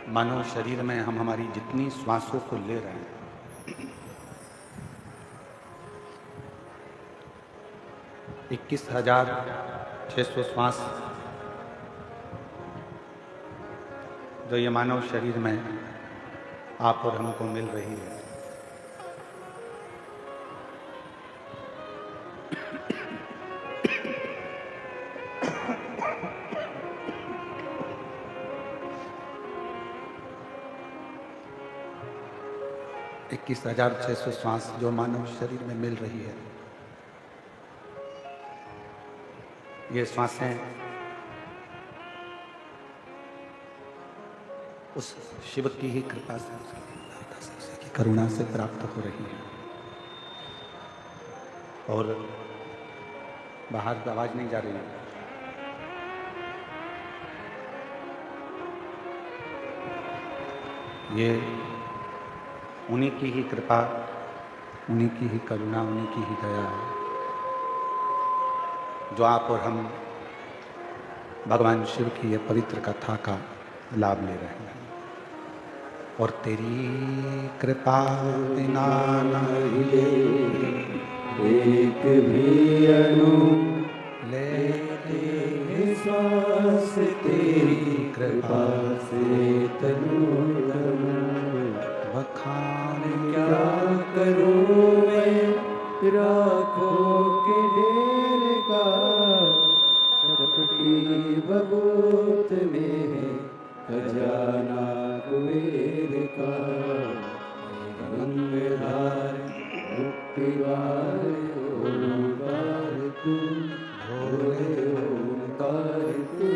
मानव शरीर में हम हमारी जितनी श्वासों को ले रहे हैं, इक्कीस 21,600 श्वास जो ये मानव शरीर में आप और हमको मिल रही है, इक्कीस 600 श्वास जो मानव शरीर में मिल रही है, ये श्वासें उस शिव की ही कृपा से, उसकी करुणा से प्राप्त हो रही है। और बाहर आवाज नहीं जा रही है। ये उन्हीं की ही कृपा, उन्हीं की ही करुणा, उन्हीं की ही दया है जो आप और हम भगवान शिव की ये पवित्र कथा का लाभ ले रहे हैं। और तेरी कृपा बिना नहीं एक भी अणु लेते श्वास तेरी कृपा से तनु बखान क्या करूं मैं राखों के ढेर का चपटी बबूत में खजाना कुबेर का गंगाधार मुक्तिवार ओंकार तू भोले ओंकार तू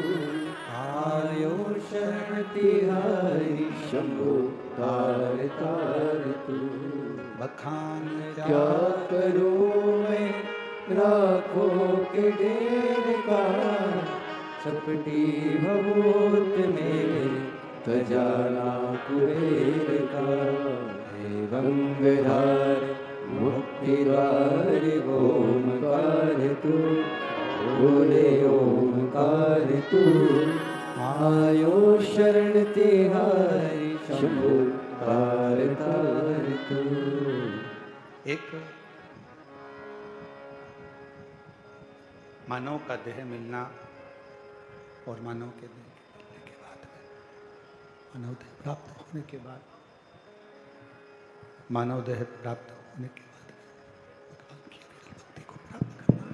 आयो शरण तिहारी शंभो तार तार तू बखान क्या करूं मैं राखों के ढेर का चपटी भभूत में खजाना कुबेर का गंगाधार मुक्तिद्वार ओंकार तू बोले ओंकार तू आयो शरण तिहारी शंभो तार तार तू। एक मानव का देह मिलना और मानव के देह मिलने के बाद में, मानव देह प्राप्त होने के बाद, मानव देह प्राप्त होने के बाद भगवान की अविरल भक्ति को प्राप्त करना।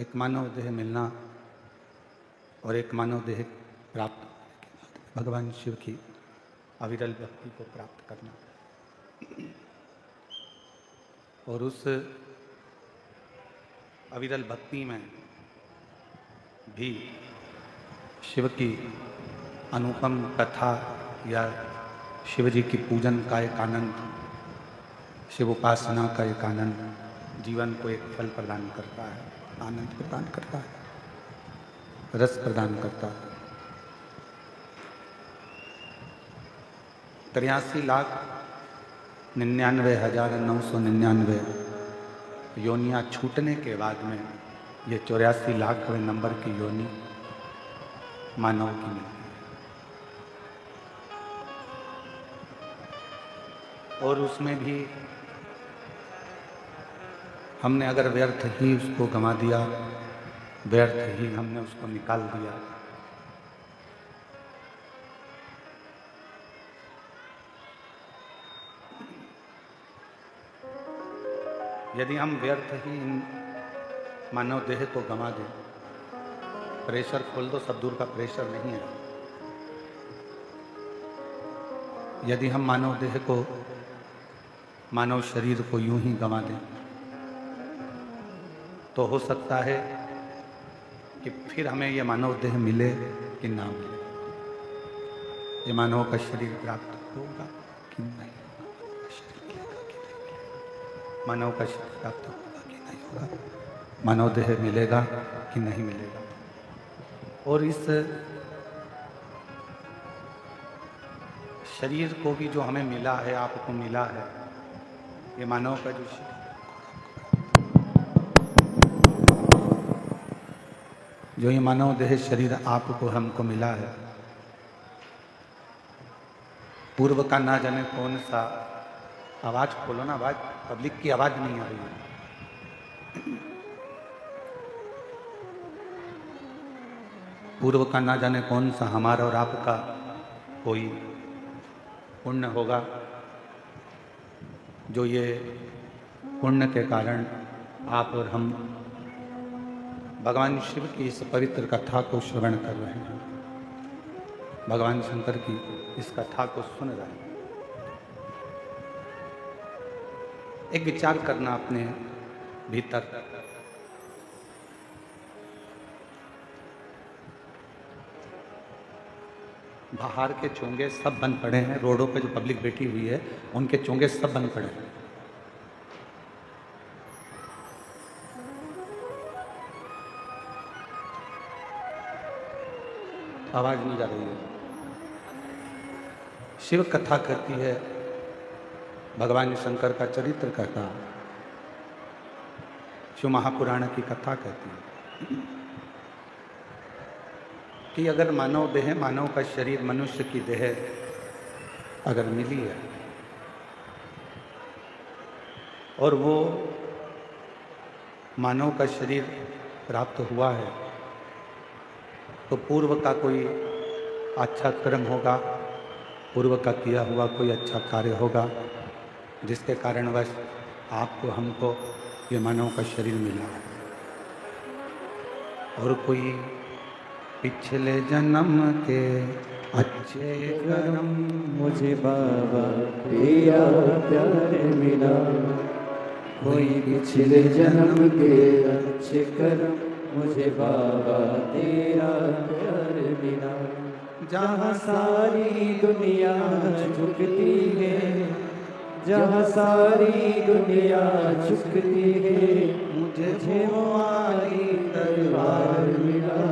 एक मानव देह मिलना और एक मानव देह प्राप्त होने के बाद भगवान शिव की अविरल भक्ति को प्राप्त करना। और उस अविरल भक्ति में भी शिव की अनुपम कथा या शिव जी की पूजन का एक आनंद, शिव उपासना का एक आनंद जीवन को एक फल प्रदान करता है, आनंद प्रदान करता है, रस प्रदान करता है। 83,99,999 योनियाँ छूटने के बाद में ये 84 लाखवें नंबर की योनि मानव की मिलती है। और उसमें भी हमने अगर व्यर्थ ही उसको गंवा दिया, व्यर्थ ही हमने उसको निकाल दिया, यदि हम व्यर्थ ही इन मानव देह को गंवा दें, प्रेशर खोल दो, सब दूर का प्रेशर नहीं है। यदि हम मानव देह को, मानव शरीर को यूं ही गंवा दें, तो हो सकता है कि फिर हमें ये मानव देह मिले कि ना मिले, ये मानव का शरीर प्राप्त होगा कि नहीं, मानव का शरीर प्राप्त होगा कि नहीं होगा, मानव देह मिलेगा कि नहीं मिलेगा। और इस शरीर को भी जो हमें मिला है, आपको मिला है, ये मानव का जो शरीर, जो ये मानव देह शरीर आपको हमको मिला है, पूर्व का ना जाने कौन सा, आवाज खोलो ना, आवाज, पब्लिक की आवाज नहीं आ रही है। पूर्व का ना जाने कौन सा हमारा और आपका कोई पुण्य होगा, जो ये पुण्य के कारण आप और हम भगवान शिव की इस पवित्र कथा को श्रवण कर रहे हैं, भगवान शंकर की इस कथा को सुन रहे हैं। एक विचार करना अपने भीतर, बाहर के चोंगे सब बंद पड़े हैं, रोडों पे जो पब्लिक बैठी हुई है उनके चोंगे सब बंद पड़े हैं। आवाज नहीं जा रही है। शिव कथा कहती है, भगवान शंकर का चरित्र कहता, शिव महापुराण की कथा कहती है कि अगर मानव देह, मानव का शरीर, मनुष्य की देह अगर मिली है और वो मानव का शरीर प्राप्त हुआ है, तो पूर्व का कोई अच्छा कर्म होगा, पूर्व का किया हुआ कोई अच्छा कार्य होगा, जिसके कारणवश आपको हमको ये मानव का शरीर मिला। और कोई पिछले जन्म के अच्छे कर्म मुझे बाबा तेरा प्यार मिला, कोई पिछले जन्म के अच्छे कर्म मुझे बाबा तेरा प्यार मिला। जहाँ सारी दुनिया झुकती है, जहाँ सारी दुनिया झुकती है, मुझे वो वाली दरबार मिला,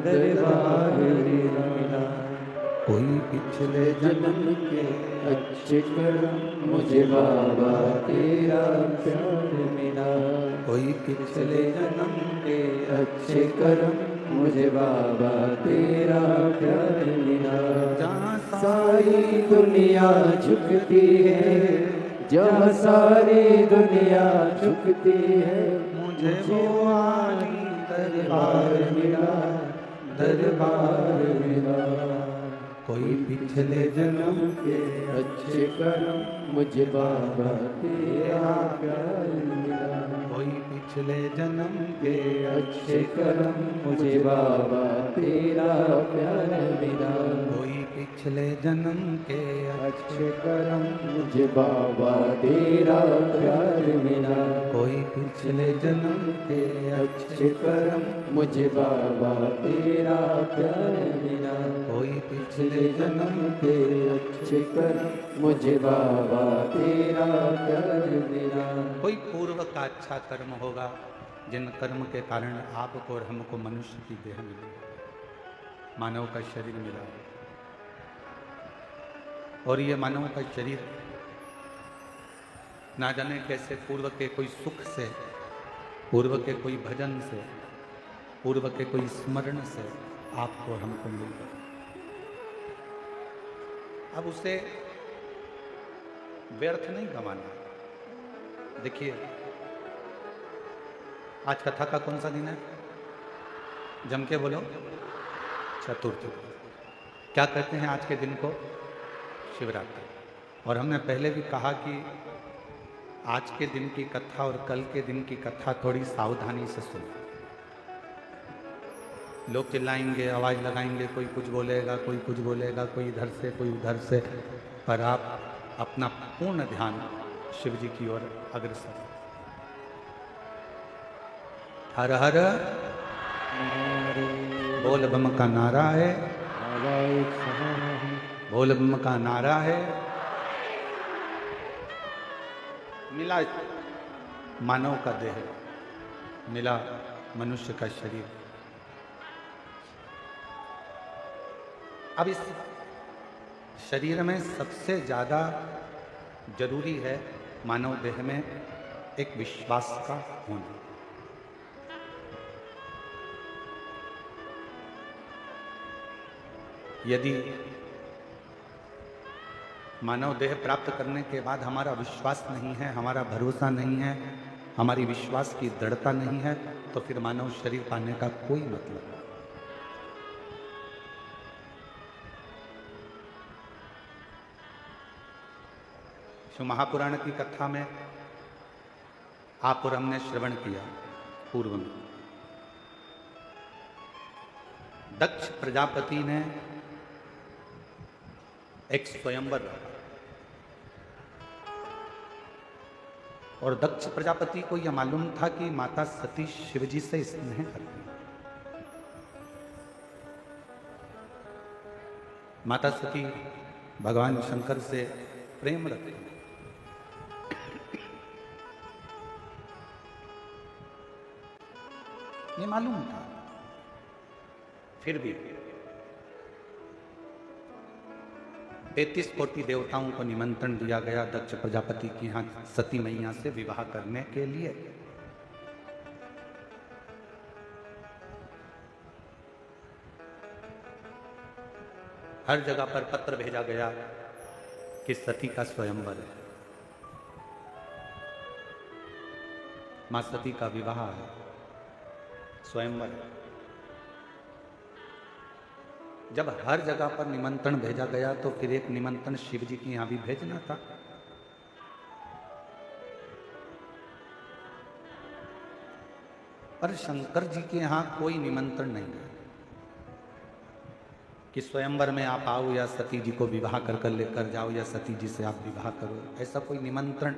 दरबार मिला। कोई पिछले जन्म के अच्छे कर्म मुझे बाबा तेरा प्यार मिला, कोई पिछले जन्म के अच्छे कर्म मुझे बाबा तेरा प्यार मिला। जहाँ सारी दुनिया झुकती है, जहाँ सारी दुनिया झुकती है, मुझे वो वाली दरबार मिला, दरबार मिला। कोई पिछले जन्म के अच्छे कर्म मुझे बाबा तेरा प्यार मिला, कोई पिछले जन्म के अच्छे कर्म मुझे बाबा तेरा प्यार मिला। कोई पिछले जन्म के अच्छे कर्म मुझे बाबा तेरा प्यार मिला, कोई पिछले जन्म के अच्छे कर्म मुझे बाबा तेरा प्यार मिला। कोई पिछले जन्म के अच्छे कर्म मुझे बाबा तेरा प्यार मिला। कोई पूर्व का अच्छा कर्म होगा, जिन कर्म के कारण आपको और हमको मनुष्य की देह मिली, मानव का शरीर मिला। और ये मानव का शरीर ना जाने कैसे पूर्व के कोई सुख से, पूर्व के कोई भजन से, पूर्व के कोई स्मरण से आपको और हमको मिल गया। अब उसे व्यर्थ नहीं गंवाना। देखिए, आज कथा का कौन सा दिन है? जम के बोलो। चतुर्थी। क्या कहते हैं आज के दिन को? शिवरात्रि। और हमने पहले भी कहा कि आज के दिन की कथा और कल के दिन की कथा थोड़ी सावधानी से सुनो। लोग चिल्लाएंगे, आवाज लगाएंगे, कोई कुछ बोलेगा, कोई कुछ बोलेगा, कोई इधर से कोई उधर से, पर आप अपना पूर्ण ध्यान शिव जी की ओर अग्रसर। हर हर बोल बम का नारा है, बोल बम का नारा है। मिला मानव का देह, मिला मनुष्य का शरीर। अब इस शरीर में सबसे ज्यादा जरूरी है मानव देह में एक विश्वास का होना। यदि मानव देह प्राप्त करने के बाद हमारा विश्वास नहीं है, हमारा भरोसा नहीं है, हमारी विश्वास की दृढ़ता नहीं है, तो फिर मानव शरीर पाने का कोई मतलब नहीं। शिव महापुराण की कथा में आप और हमने श्रवण किया पूर्व में, दक्ष प्रजापति ने एक स्वयंवर रखा और दक्ष प्रजापति को यह मालूम था कि माता सती शिवजी से स्नेह करती है। माता सती भगवान शंकर से प्रेम रखती है। ये मालूम था, फिर भी 33 कोटि देवताओं को निमंत्रण दिया गया दक्ष प्रजापति की यहाँ सती मैया से विवाह करने के लिए। हर जगह पर पत्र भेजा गया कि सती का स्वयंवर है, मां सती का विवाह है, स्वयंवर है। जब हर जगह पर निमंत्रण भेजा गया तो फिर एक निमंत्रण शिव जी की यहां भी भेजना था। पर शंकर जी के यहां कोई निमंत्रण नहीं है कि स्वयंवर में आप आओ या सती जी को विवाह कर कर लेकर जाओ या सती जी से आप विवाह करो, ऐसा कोई निमंत्रण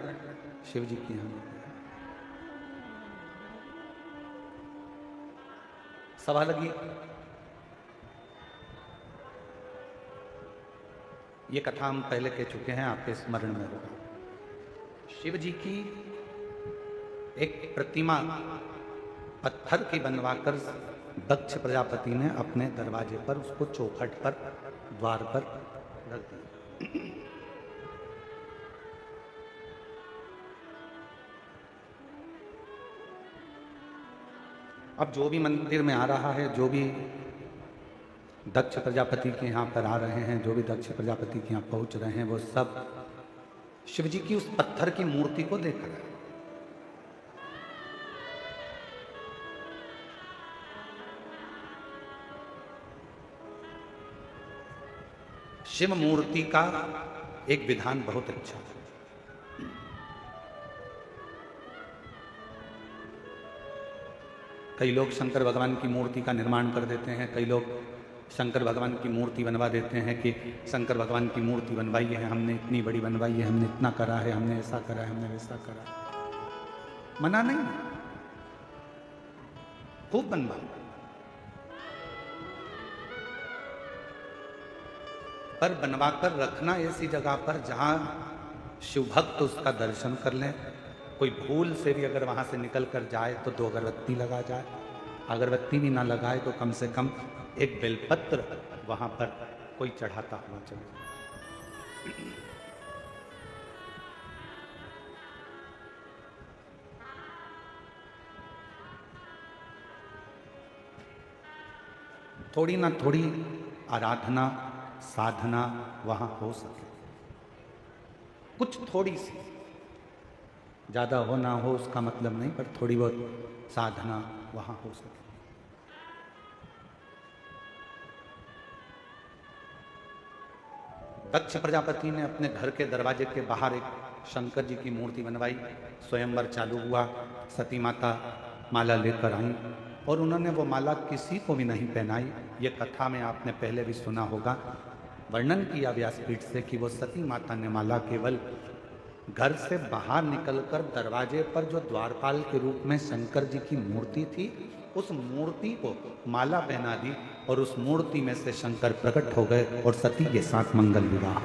शिव जी के यहां नहीं है। सवाल लगी, ये कथा हम पहले कह चुके हैं, आपके स्मरण में होगा। शिव जी की एक प्रतिमा पत्थर की बनवाकर दक्ष प्रजापति ने अपने दरवाजे पर, उसको चौखट पर, द्वार पर रख दिया। अब जो भी मंदिर में आ रहा है, जो भी दक्ष प्रजापति के यहाँ पर आ रहे हैं, जो भी दक्ष प्रजापति के यहाँ पहुंच रहे हैं, वो सब शिव जी की उस पत्थर की मूर्ति को देख रहे हैं। शिव मूर्ति का एक विधान बहुत अच्छा है। कई लोग शंकर भगवान की मूर्ति का निर्माण कर देते हैं, कई लोग शंकर भगवान की मूर्ति बनवा देते हैं कि शंकर भगवान की मूर्ति बनवाई है हमने, इतनी बड़ी बनवाई है हमने, इतना करा है हमने, ऐसा करा है हमने, वैसा करा। मना नहीं, खूब बनवाओ, पर बनवाकर रखना ऐसी जगह पर जहां शिव भक्त उसका दर्शन कर लें। कोई भूल से भी अगर वहां से निकल कर जाए तो 2 अगरबत्ती लगा जाए, अगरबत्ती भी ना लगाए तो कम से कम एक बेलपत्र वहां पर कोई चढ़ाता हुआ चले। थोड़ी ना थोड़ी आराधना साधना वहां हो सके, कुछ थोड़ी सी, ज्यादा हो ना हो उसका मतलब नहीं, पर थोड़ी बहुत साधना वहां हो सके। दक्ष प्रजापति ने अपने घर के दरवाजे के बाहर एक शंकर जी की मूर्ति बनवाई, स्वयंवर चालू हुआ, सती माता माला लेकर आई और उन्होंने वो माला किसी को भी नहीं पहनाई। ये कथा में आपने पहले भी सुना होगा, वर्णन किया व्यासपीठ से कि वो सती माता ने माला केवल घर से बाहर निकलकर दरवाजे पर जो द्वारपाल के रूप में शंकर जी की मूर्ति थी, उस मूर्ति को माला पहना दी और उस मूर्ति में से शंकर प्रकट हो गए और सती के साथ मंगल विवाह।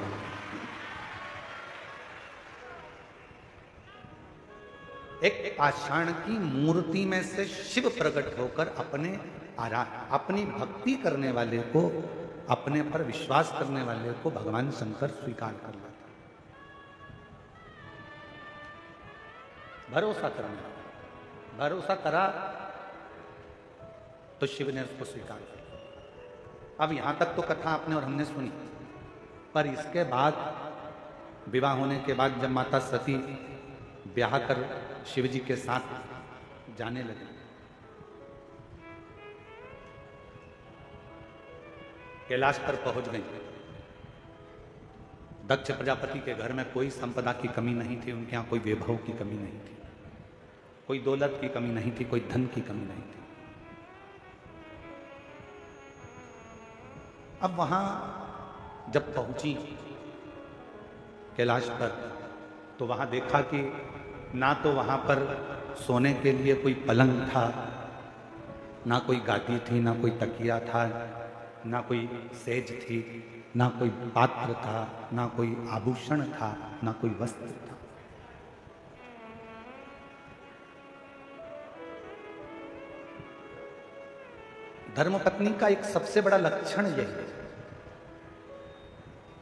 एक पाषाण की मूर्ति में से शिव प्रकट होकर अपनी भक्ति करने वाले को, अपने पर विश्वास करने वाले को भगवान शंकर स्वीकार कर लेते। भरोसा करना, भरोसा करा तो शिव ने उसको स्वीकार किया। अब यहां तक तो कथा आपने और हमने सुनी, पर इसके बाद विवाह होने के बाद जब माता सती ब्याह कर शिव जी के साथ जाने लगी, कैलाश पर पहुंच गई। दक्ष प्रजापति के घर में कोई संपदा की कमी नहीं थी, उनके यहाँ कोई वैभव की कमी नहीं थी, कोई दौलत की कमी नहीं थी, कोई धन की कमी नहीं थी। अब वहां जब पहुंची कैलाश पर, तो वहां देखा कि ना तो वहां पर सोने के लिए कोई पलंग था, ना कोई गादी थी, ना कोई तकिया था, ना कोई सेज थी, ना कोई पात्र था, ना कोई आभूषण था, ना कोई वस्त्र था। धर्मपत्नी का एक सबसे बड़ा लक्षण यही है।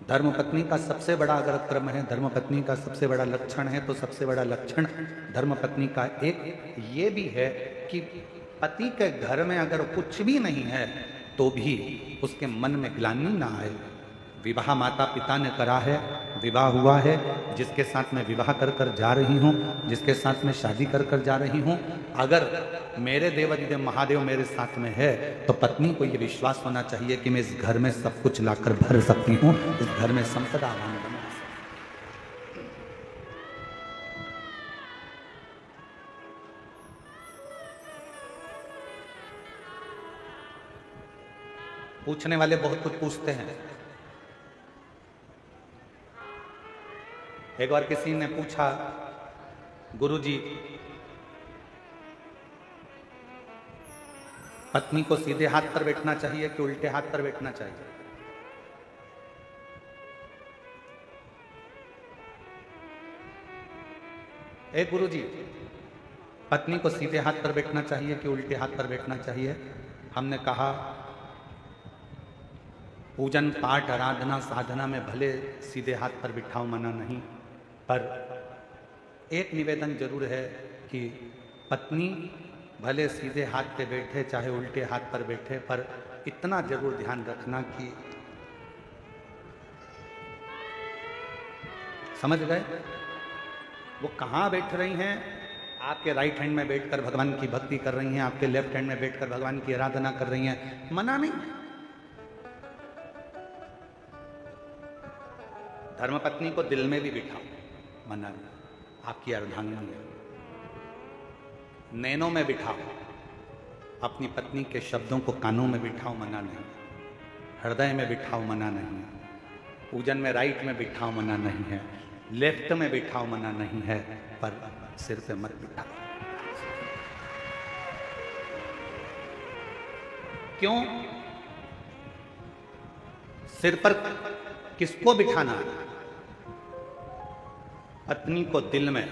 धर्मपत्नी का सबसे बड़ा अगर क्रम है, धर्मपत्नी का सबसे बड़ा लक्षण है, तो सबसे बड़ा लक्षण धर्मपत्नी का एक ये भी है कि पति के घर में अगर कुछ भी नहीं है तो भी उसके मन में ग्लानि ना आए। विवाह माता पिता ने करा है, विवाह हुआ है, जिसके साथ मैं विवाह कर कर जा रही हूँ, जिसके साथ मैं शादी कर कर जा रही हूँ, अगर मेरे देवाधिदेव महादेव मेरे साथ में है तो पत्नी को ये विश्वास होना चाहिए कि मैं इस घर में सब कुछ लाकर भर सकती हूँ, इस घर में संपदा आवान बना सकती हूँ। पूछने वाले बहुत कुछ पूछते हैं। एक बार किसी ने पूछा, गुरुजी पत्नी को सीधे हाथ पर बैठना चाहिए कि उल्टे हाथ पर बैठना चाहिए? एक गुरुजी, पत्नी को सीधे हाथ पर बैठना चाहिए कि उल्टे हाथ पर बैठना चाहिए? हमने कहा पूजन पाठ आराधना साधना में भले सीधे हाथ पर बिठाओ, मना नहीं, पर एक निवेदन जरूर है कि पत्नी भले सीधे हाथ पे बैठे चाहे उल्टे हाथ पर बैठे, पर इतना जरूर ध्यान रखना कि समझ गए वो कहाँ बैठ रही हैं। आपके राइट हैंड में बैठकर भगवान की भक्ति कर रही हैं, आपके लेफ्ट हैंड में बैठकर भगवान की आराधना कर रही हैं, मना नहीं। धर्मपत्नी को दिल में भी बिठाओ, मना नहीं, आपकी अर्धांगिनी है। नैनों में बिठाओ, अपनी पत्नी के शब्दों को कानों में बिठाओ, मना नहीं। हृदय में बिठाओ, मना नहीं है। पूजन में राइट में बिठाओ, मना नहीं है। लेफ्ट में बिठाओ, मना नहीं है, पर सिर पे मत बिठाओ। क्यों? सिर पर किसको बिठाना है? पत्नी को दिल में,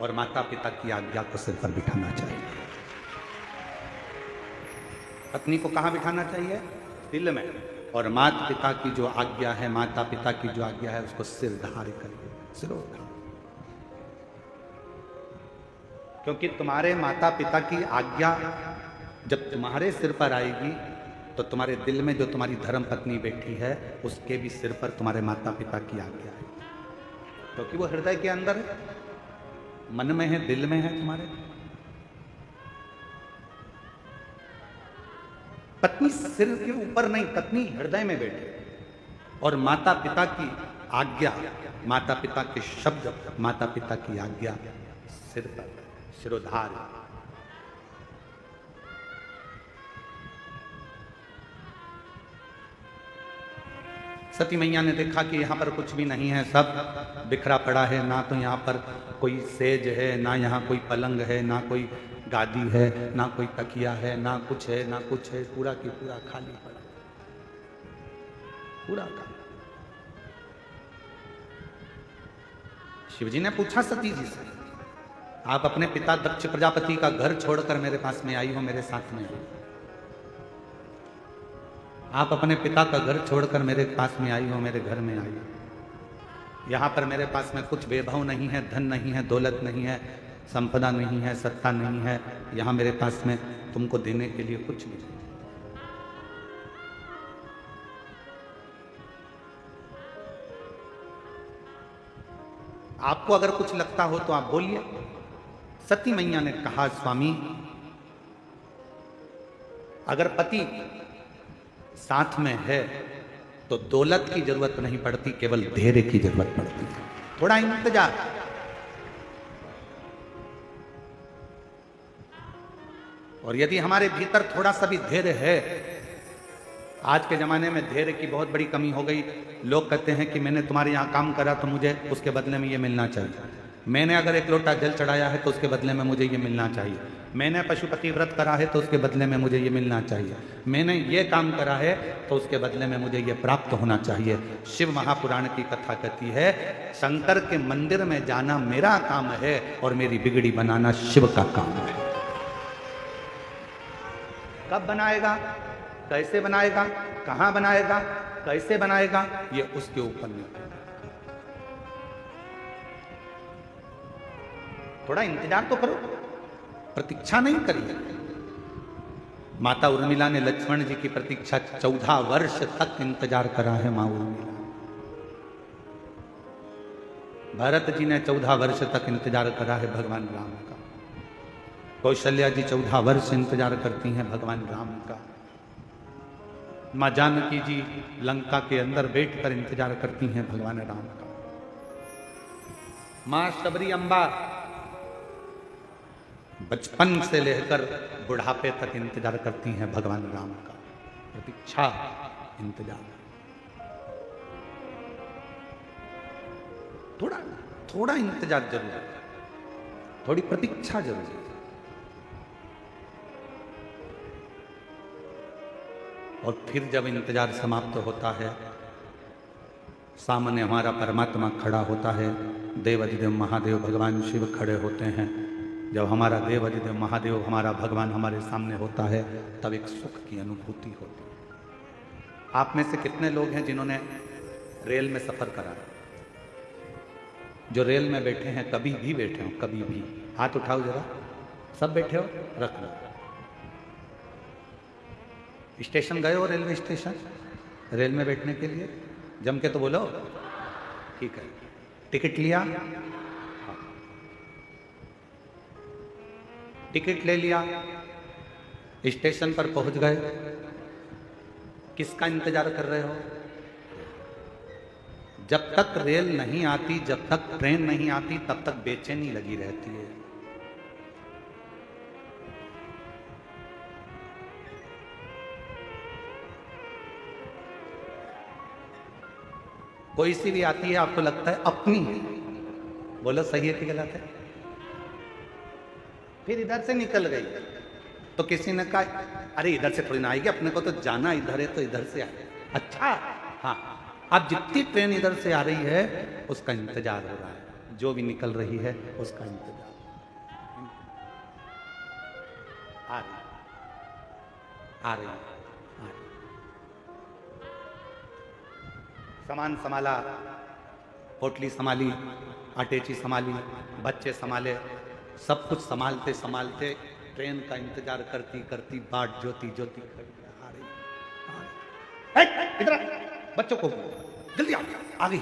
और माता पिता की आज्ञा को सिर पर बिठाना चाहिए। पत्नी को कहाँ बिठाना चाहिए? दिल में, और माता पिता की जो आज्ञा है, माता पिता की जो आज्ञा है उसको सिर धारे करिए, सिरोधार। क्योंकि तुम्हारे माता पिता की आज्ञा जब तुम्हारे सिर पर आएगी तो तुम्हारे दिल में जो तुम्हारी धर्म पत्नी बैठी है उसके भी सिर पर तुम्हारे माता पिता की आज्ञा है, क्योंकि वो हृदय के अंदर है, मन में है, दिल में है तुम्हारे। पत्नी सिर के ऊपर नहीं, पत्नी हृदय में बैठे, और माता पिता की आज्ञा, माता पिता के शब्द, माता पिता की आज्ञा सिर पर, सिरोधार। सती मैया ने देखा कि यहाँ पर कुछ भी नहीं है, सब बिखरा पड़ा है, ना तो यहाँ पर कोई सेज है, ना यहाँ कोई पलंग है, ना कोई गादी है, ना कोई तकिया है, ना कुछ है, ना कुछ है, पूरा की पूरा खाली पड़ा, पूरा खाली। शिवजी ने पूछा सती जी से, आप अपने पिता दक्ष प्रजापति का घर छोड़कर मेरे पास में आई हो, मेरे साथ में आई, आप अपने पिता का घर छोड़कर मेरे पास में आई हो, मेरे घर में आई हो। यहाँ पर मेरे पास में कुछ वैभव नहीं है, धन नहीं है, दौलत नहीं है, संपदा नहीं है, सत्ता नहीं है, यहाँ मेरे पास में तुमको देने के लिए कुछ नहीं। आपको अगर कुछ लगता हो तो आप बोलिए। सती मैया ने कहा, स्वामी अगर पति साथ में है तो दौलत की जरूरत नहीं पड़ती, केवल धैर्य की जरूरत पड़ती है, थोड़ा इंतजार। और यदि हमारे भीतर थोड़ा सा भी धैर्य है, आज के जमाने में धैर्य की बहुत बड़ी कमी हो गई। लोग कहते हैं कि मैंने तुम्हारे यहाँ काम करा तो मुझे उसके बदले में ये मिलना चाहिए, मैंने अगर एक लोटा जल चढ़ाया है तो उसके बदले में मुझे ये मिलना चाहिए, मैंने पशुपति व्रत करा है तो उसके बदले में मुझे ये मिलना चाहिए, मैंने ये काम करा है तो उसके बदले में मुझे ये प्राप्त होना चाहिए। शिव महापुराण की कथा कहती है, शंकर के मंदिर में जाना मेरा काम है और मेरी बिगड़ी बनाना शिव का काम है। कब बनाएगा, कैसे बनाएगा, कहां बनाएगा, कैसे बनाएगा, ये उसके ऊपर निर्भर है। थोड़ा इंतजार तो करो, प्रतीक्षा नहीं करिए। माता उर्मिला ने लक्ष्मण जी की प्रतीक्षा 14 वर्ष तक इंतजार करा है। मां उर्मिला, भरत जी ने 14 वर्ष तक इंतजार करा है भगवान राम का। कौशल्या जी 14 वर्ष इंतजार करती हैं भगवान राम का। मां जानकी जी लंका के अंदर बैठकर इंतजार करती हैं भगवान राम का। मां शबरी अम्बा बचपन से लेकर बुढ़ापे तक इंतजार करती हैं भगवान राम का। प्रतीक्षा, इंतजार, थोड़ा थोड़ा इंतजार जरूर है, थोड़ी प्रतीक्षा जरूर है। और फिर जब इंतजार समाप्त होता है, सामने हमारा परमात्मा खड़ा होता है। देवाधिदेव महादेव भगवान शिव खड़े होते हैं। जब हमारा देवाधिदेव महादेव, हमारा भगवान हमारे सामने होता है, तब एक सुख की अनुभूति होती है। आप में से कितने लोग हैं जिन्होंने रेल में सफर करा? जो रेल में बैठे हैं, कभी भी बैठे हो, कभी भी हाथ उठाओ जरा। सब बैठे हो, रख लो। स्टेशन गए हो, रेलवे स्टेशन, रेल में बैठने के लिए? जम के तो बोलो। ठीक है, टिकट लिया? हाँ। टिकट ले लिया, स्टेशन पर पहुंच गए, किसका इंतजार कर रहे हो? जब तक रेल नहीं आती, जब तक ट्रेन नहीं आती, तब तक बेचैनी लगी रहती है। कोई सी भी आती है, आपको लगता है अपनी है। बोलो सही है कि गलत है? फिर इधर से निकल गई तो किसी ने कहा, अरे इधर से थोड़ी ना आएगी, अपने को तो जाना इधर है, तो इधर से आए। अच्छा, हाँ, अब जितनी ट्रेन इधर से आ रही है उसका इंतजार हो रहा है, जो भी निकल रही है उसका इंतजार। आ रही, आ रही, आ रही। सामान संभाला, पोटली संभाली, अटैची संभाली, बच्चे संभाले, सब कुछ संभालते संभालते ट्रेन का इंतजार करती करती बाट जोती जोती आ रही। इधर बच्चों को जल्दी आ गई।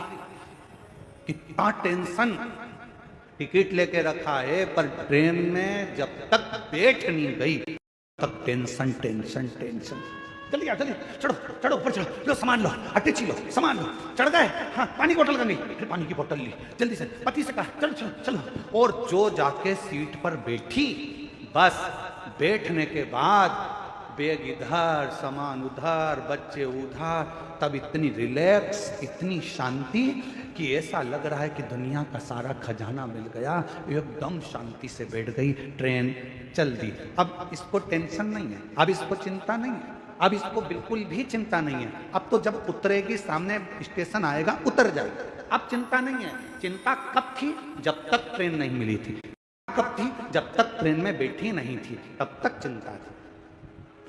कितना टेंशन, टिकट लेके रखा है, पर ट्रेन में जब तक बैठ नहीं गई तब टेंशन टेंशन टेंशन। जल्दी आओ, जल्दी चढ़ो, चढ़ो ऊपर चढ़ो, लो सामान लो, अटैची लो, सामान लो। चढ़ गए, हाँ, पानी की बोतल करनी, फिर पानी की बोतल ली, जल्दी से पति से कहा चलो चलो चलो। और जो जाके सीट पर बैठी, बस बैठने के बाद बैग इधर, सामान उधर, बच्चे उधर, तब इतनी रिलैक्स, इतनी शांति कि ऐसा लग रहा है कि दुनिया का सारा खजाना मिल गया। एकदम शांति से बैठ गई, ट्रेन चल दी। अब इसको टेंशन नहीं है, अब इसको चिंता नहीं है, अब इसको बिल्कुल भी चिंता नहीं है। अब तो जब उतरेगी, सामने स्टेशन आएगा, उतर जाएगी, अब चिंता नहीं है। चिंता कब थी? जब तक ट्रेन नहीं मिली थी। कब थी? जब तक ट्रेन में बैठी नहीं थी, तब तक चिंता थी।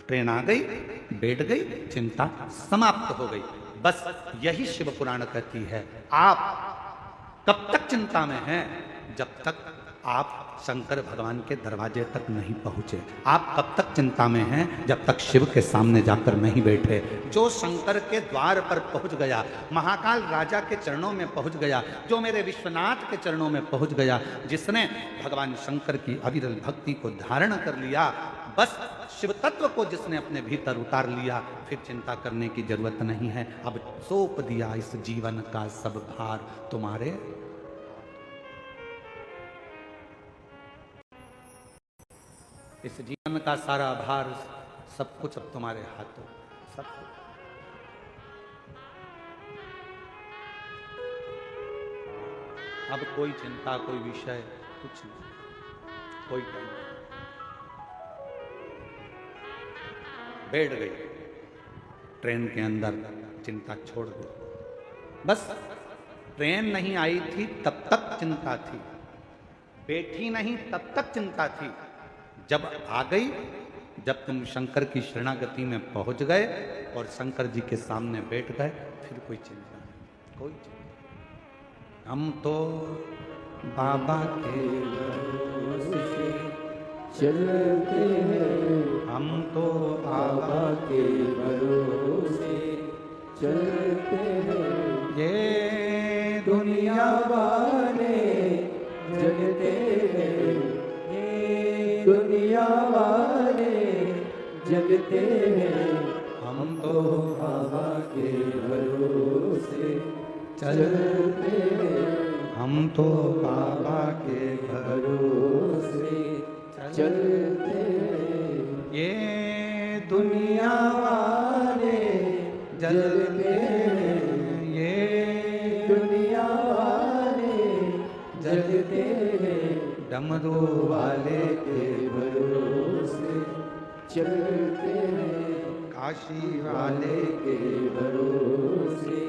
ट्रेन आ गई, बैठ गई, चिंता समाप्त हो गई। बस यही शिव पुराण कहती है। आप कब तक चिंता में हैं? जब तक आप शंकर भगवान के दरवाजे तक नहीं पहुंचे। आप कब तक चिंता में हैं? जब तक शिव के सामने जाकर नहीं बैठे। जो शंकर के द्वार पर पहुंच गया, महाकाल राजा के चरणों में पहुंच गया, जो मेरे विश्वनाथ के चरणों में पहुंच गया, जिसने भगवान शंकर की अविरल भक्ति को धारण कर लिया, बस शिव तत्व को जिसने अपने भीतर उतार लिया, फिर चिंता करने की जरूरत नहीं है। अब सौंप दिया इस जीवन का सब भार तुम्हारे। इस जीवन का सारा भार, सब कुछ अब तुम्हारे हाथों, सब कुछ। अब कोई चिंता, कोई विषय, कुछ नहीं, कोई टेंशन। बैठ गई ट्रेन के अंदर, चिंता छोड़ दी। बस ट्रेन नहीं आई थी तब तक चिंता थी, बैठी नहीं तब तक चिंता थी। जब आ गई, जब तुम शंकर की शरणागति में पहुंच गए और शंकर जी के सामने बैठ गए, फिर कोई चिंता नहीं, कोई चिंता नहीं। हम तो बाबा के भरोसे चलते हैं, हम तो बाबा के भरोसे चलते हैं। ये दुनिया वाले जगते हैं, ये दुनिया वाले जगते हैं। हम तो बाबा के भरोसे चलते हैं, हम तो बाबा के भरोसे चलते हैं। ये दुनिया वाले जलते हैं, ये दुनिया वाले जलते हैं। डमरू वाले के भरोसे चलते हैं, काशी वाले के भरोसे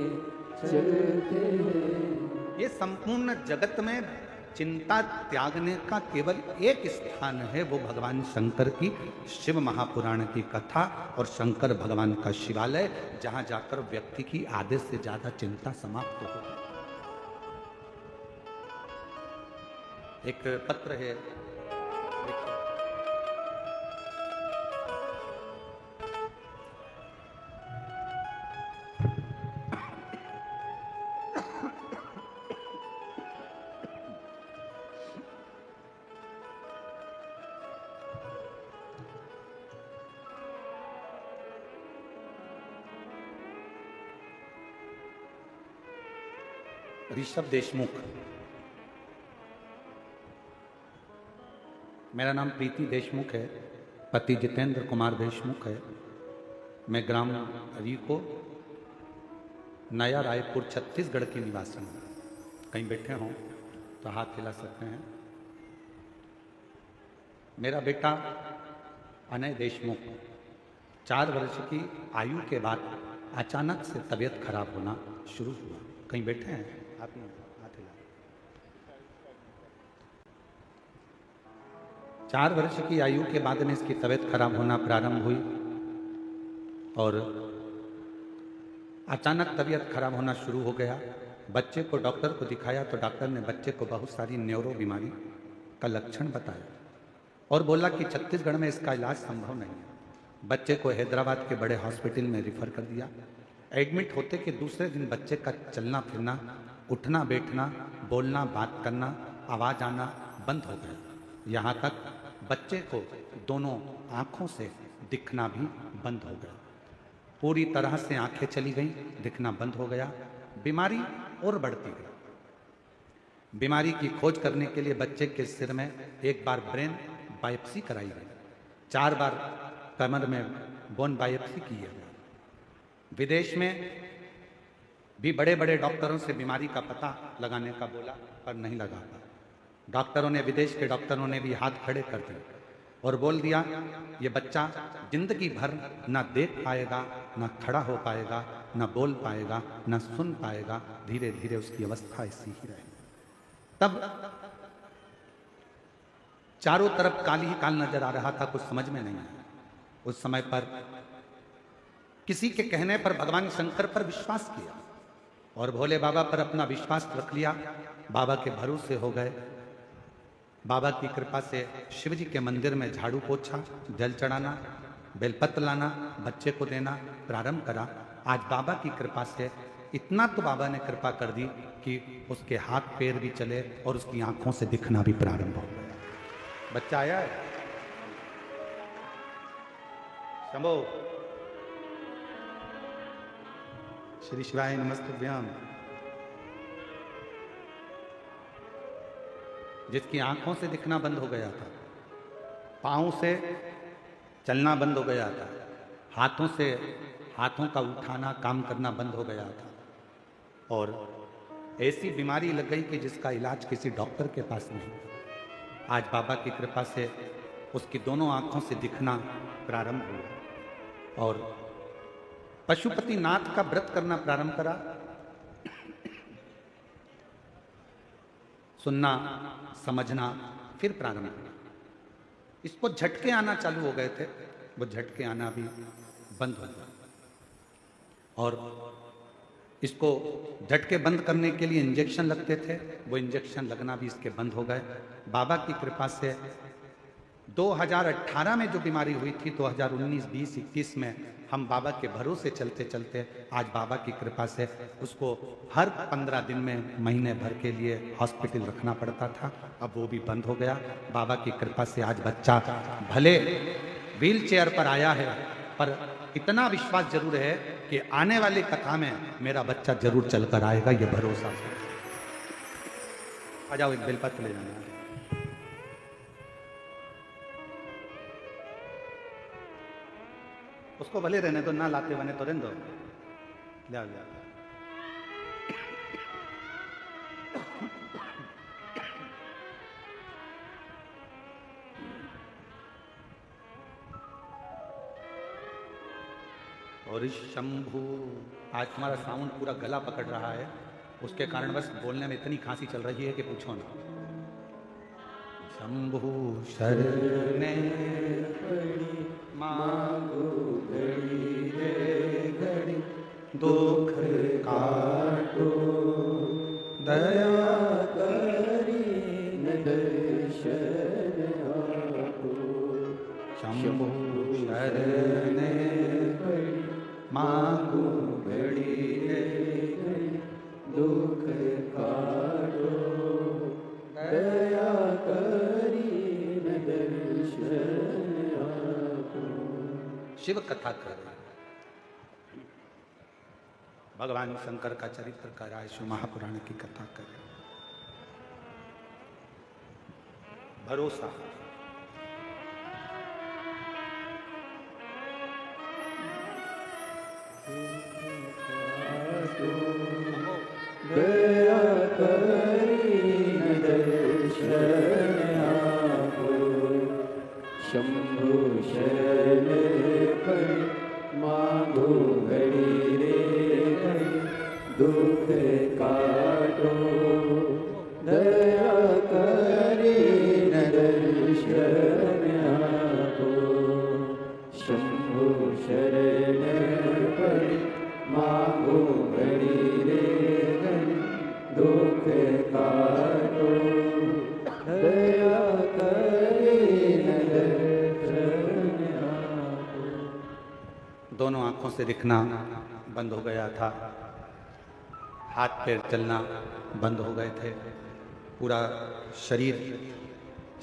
चलते हैं। ये संपूर्ण जगत में चिंता त्यागने का केवल एक स्थान है, वो भगवान शंकर की शिव महापुराण की कथा और शंकर भगवान का शिवालय, जहां जाकर व्यक्ति की आधे से ज्यादा चिंता समाप्त हो। एक पत्र है, देखिए, ऋषभ देशमुख। मेरा नाम प्रीति देशमुख है, पति जितेंद्र कुमार देशमुख है। मैं ग्राम रीको, नया रायपुर, छत्तीसगढ़ की निवासी हूँ। कहीं बैठे हों तो हाथ हिला सकते हैं। मेरा बेटा अनय देशमुख 4 वर्ष की आयु के बाद अचानक से तबीयत खराब होना शुरू हुआ। कहीं बैठे हैं आप? हाथ हिला। 4 वर्ष की आयु के बाद में इसकी तबीयत खराब होना प्रारंभ हुई और अचानक तबीयत खराब होना शुरू हो गया। बच्चे को डॉक्टर को दिखाया तो डॉक्टर ने बच्चे को बहुत सारी न्यूरो बीमारी का लक्षण बताया और बोला कि छत्तीसगढ़ में इसका इलाज संभव नहीं है। बच्चे को हैदराबाद के बड़े हॉस्पिटल में रिफर कर दिया। एडमिट होते के दूसरे दिन बच्चे का चलना फिरना, उठना बैठना, बोलना बात करना, आवाज़ आना बंद हो गया। यहाँ तक बच्चे को दोनों आँखों से दिखना भी बंद हो गया। पूरी तरह से आंखें चली गई, दिखना बंद हो गया। बीमारी और बढ़ती गई। बीमारी की खोज करने के लिए बच्चे के सिर में एक बार ब्रेन बायोप्सी कराई गई, 4 बार कमर में बोन बायोप्सी की गई। विदेश में भी बड़े बड़े डॉक्टरों से बीमारी का पता लगाने का बोला, पर नहीं लगा पाया। डॉक्टरों ने, विदेश के डॉक्टरों ने भी हाथ खड़े कर दिए और बोल दिया ये बच्चा जिंदगी भर ना देख पाएगा, ना खड़ा हो पाएगा, ना बोल पाएगा, ना सुन पाएगा। धीरे धीरे उसकी अवस्था ऐसी ही रहेगी। तब चारों तरफ काली ही काल नजर आ रहा था, कुछ समझ में नहीं आया। उस समय पर किसी के कहने पर भगवान शंकर पर विश्वास किया और भोले बाबा पर अपना विश्वास रख लिया। बाबा के भरोसे हो गए बाबा की कृपा से शिव जी के मंदिर में झाड़ू पोछा, जल चढ़ाना, बेलपत्र लाना, बच्चे को देना प्रारंभ करा। आज बाबा की कृपा से इतना तो बाबा ने कृपा कर दी कि उसके हाथ पैर भी चले और उसकी आंखों से दिखना भी प्रारंभ हो गया। बच्चा आया है। शंभो श्री शिवाय नमस्तुभ्यम। जिसकी आंखों से दिखना बंद हो गया था, पांव से चलना बंद हो गया था, हाथों का उठाना काम करना बंद हो गया था, और ऐसी बीमारी लग गई कि जिसका इलाज किसी डॉक्टर के पास नहीं। आज बाबा की कृपा से उसकी दोनों आंखों से दिखना प्रारंभ हुआ और पशुपति नाथ का व्रत करना प्रारंभ करा। सुनना समझना फिर प्रारंभ हुआ। इसको झटके आना चालू हो गए थे, वो झटके आना भी बंद हो गया और इसको झटके बंद करने के लिए इंजेक्शन लगते थे, वो इंजेक्शन लगना भी इसके बंद हो गए। बाबा की कृपा से 2018 में जो बीमारी हुई थी, 2019, 20, 21 में हम बाबा के भरोसे चलते चलते आज बाबा की कृपा से उसको हर 15 दिन में महीने भर के लिए हॉस्पिटल रखना पड़ता था, अब वो भी बंद हो गया। बाबा की कृपा से आज बच्चा भले व्हील चेयर पर आया है, पर इतना विश्वास जरूर है कि आने वाली कथा में मेरा बच्चा जरूर चलकर आएगा, ये भरोसा है। आ जाओ, एक बेलपत्र ले जाना। उसको भले रहने दो, ना लाते बने तो रहने दो। ले आओ, ले आओ। और इस शंभू, आज तुम्हारा साउंड पूरा गला पकड़ रहा है, उसके कारण बस बोलने में इतनी खांसी चल रही है कि पूछो ना। शंभू शरणे मांगो घड़ी रे घड़ी, दुख काटो दया करी दर्शन आपो। शंभू शरणे मांगो घड़ी रे दुख काटो दया करी दर्शन आपो। शिव कथा कर भगवान शंकर का चरित्र कराए, शिव महापुराण की कथा करे। भरोसा दया करी दर्शन आपो। शंभु शरण पड़ मांगो घड़ी रे घड़ी, दुख काटो दया करी दर्शन आपो। शंभु शरण पड़ मांगो घड़ी रे घड़ी, दुख काटो दया करी दर्शन आपो। दोनों आंखों से दिखना बंद हो गया था, हाथ पैर चलना बंद हो गए थे, पूरा शरीर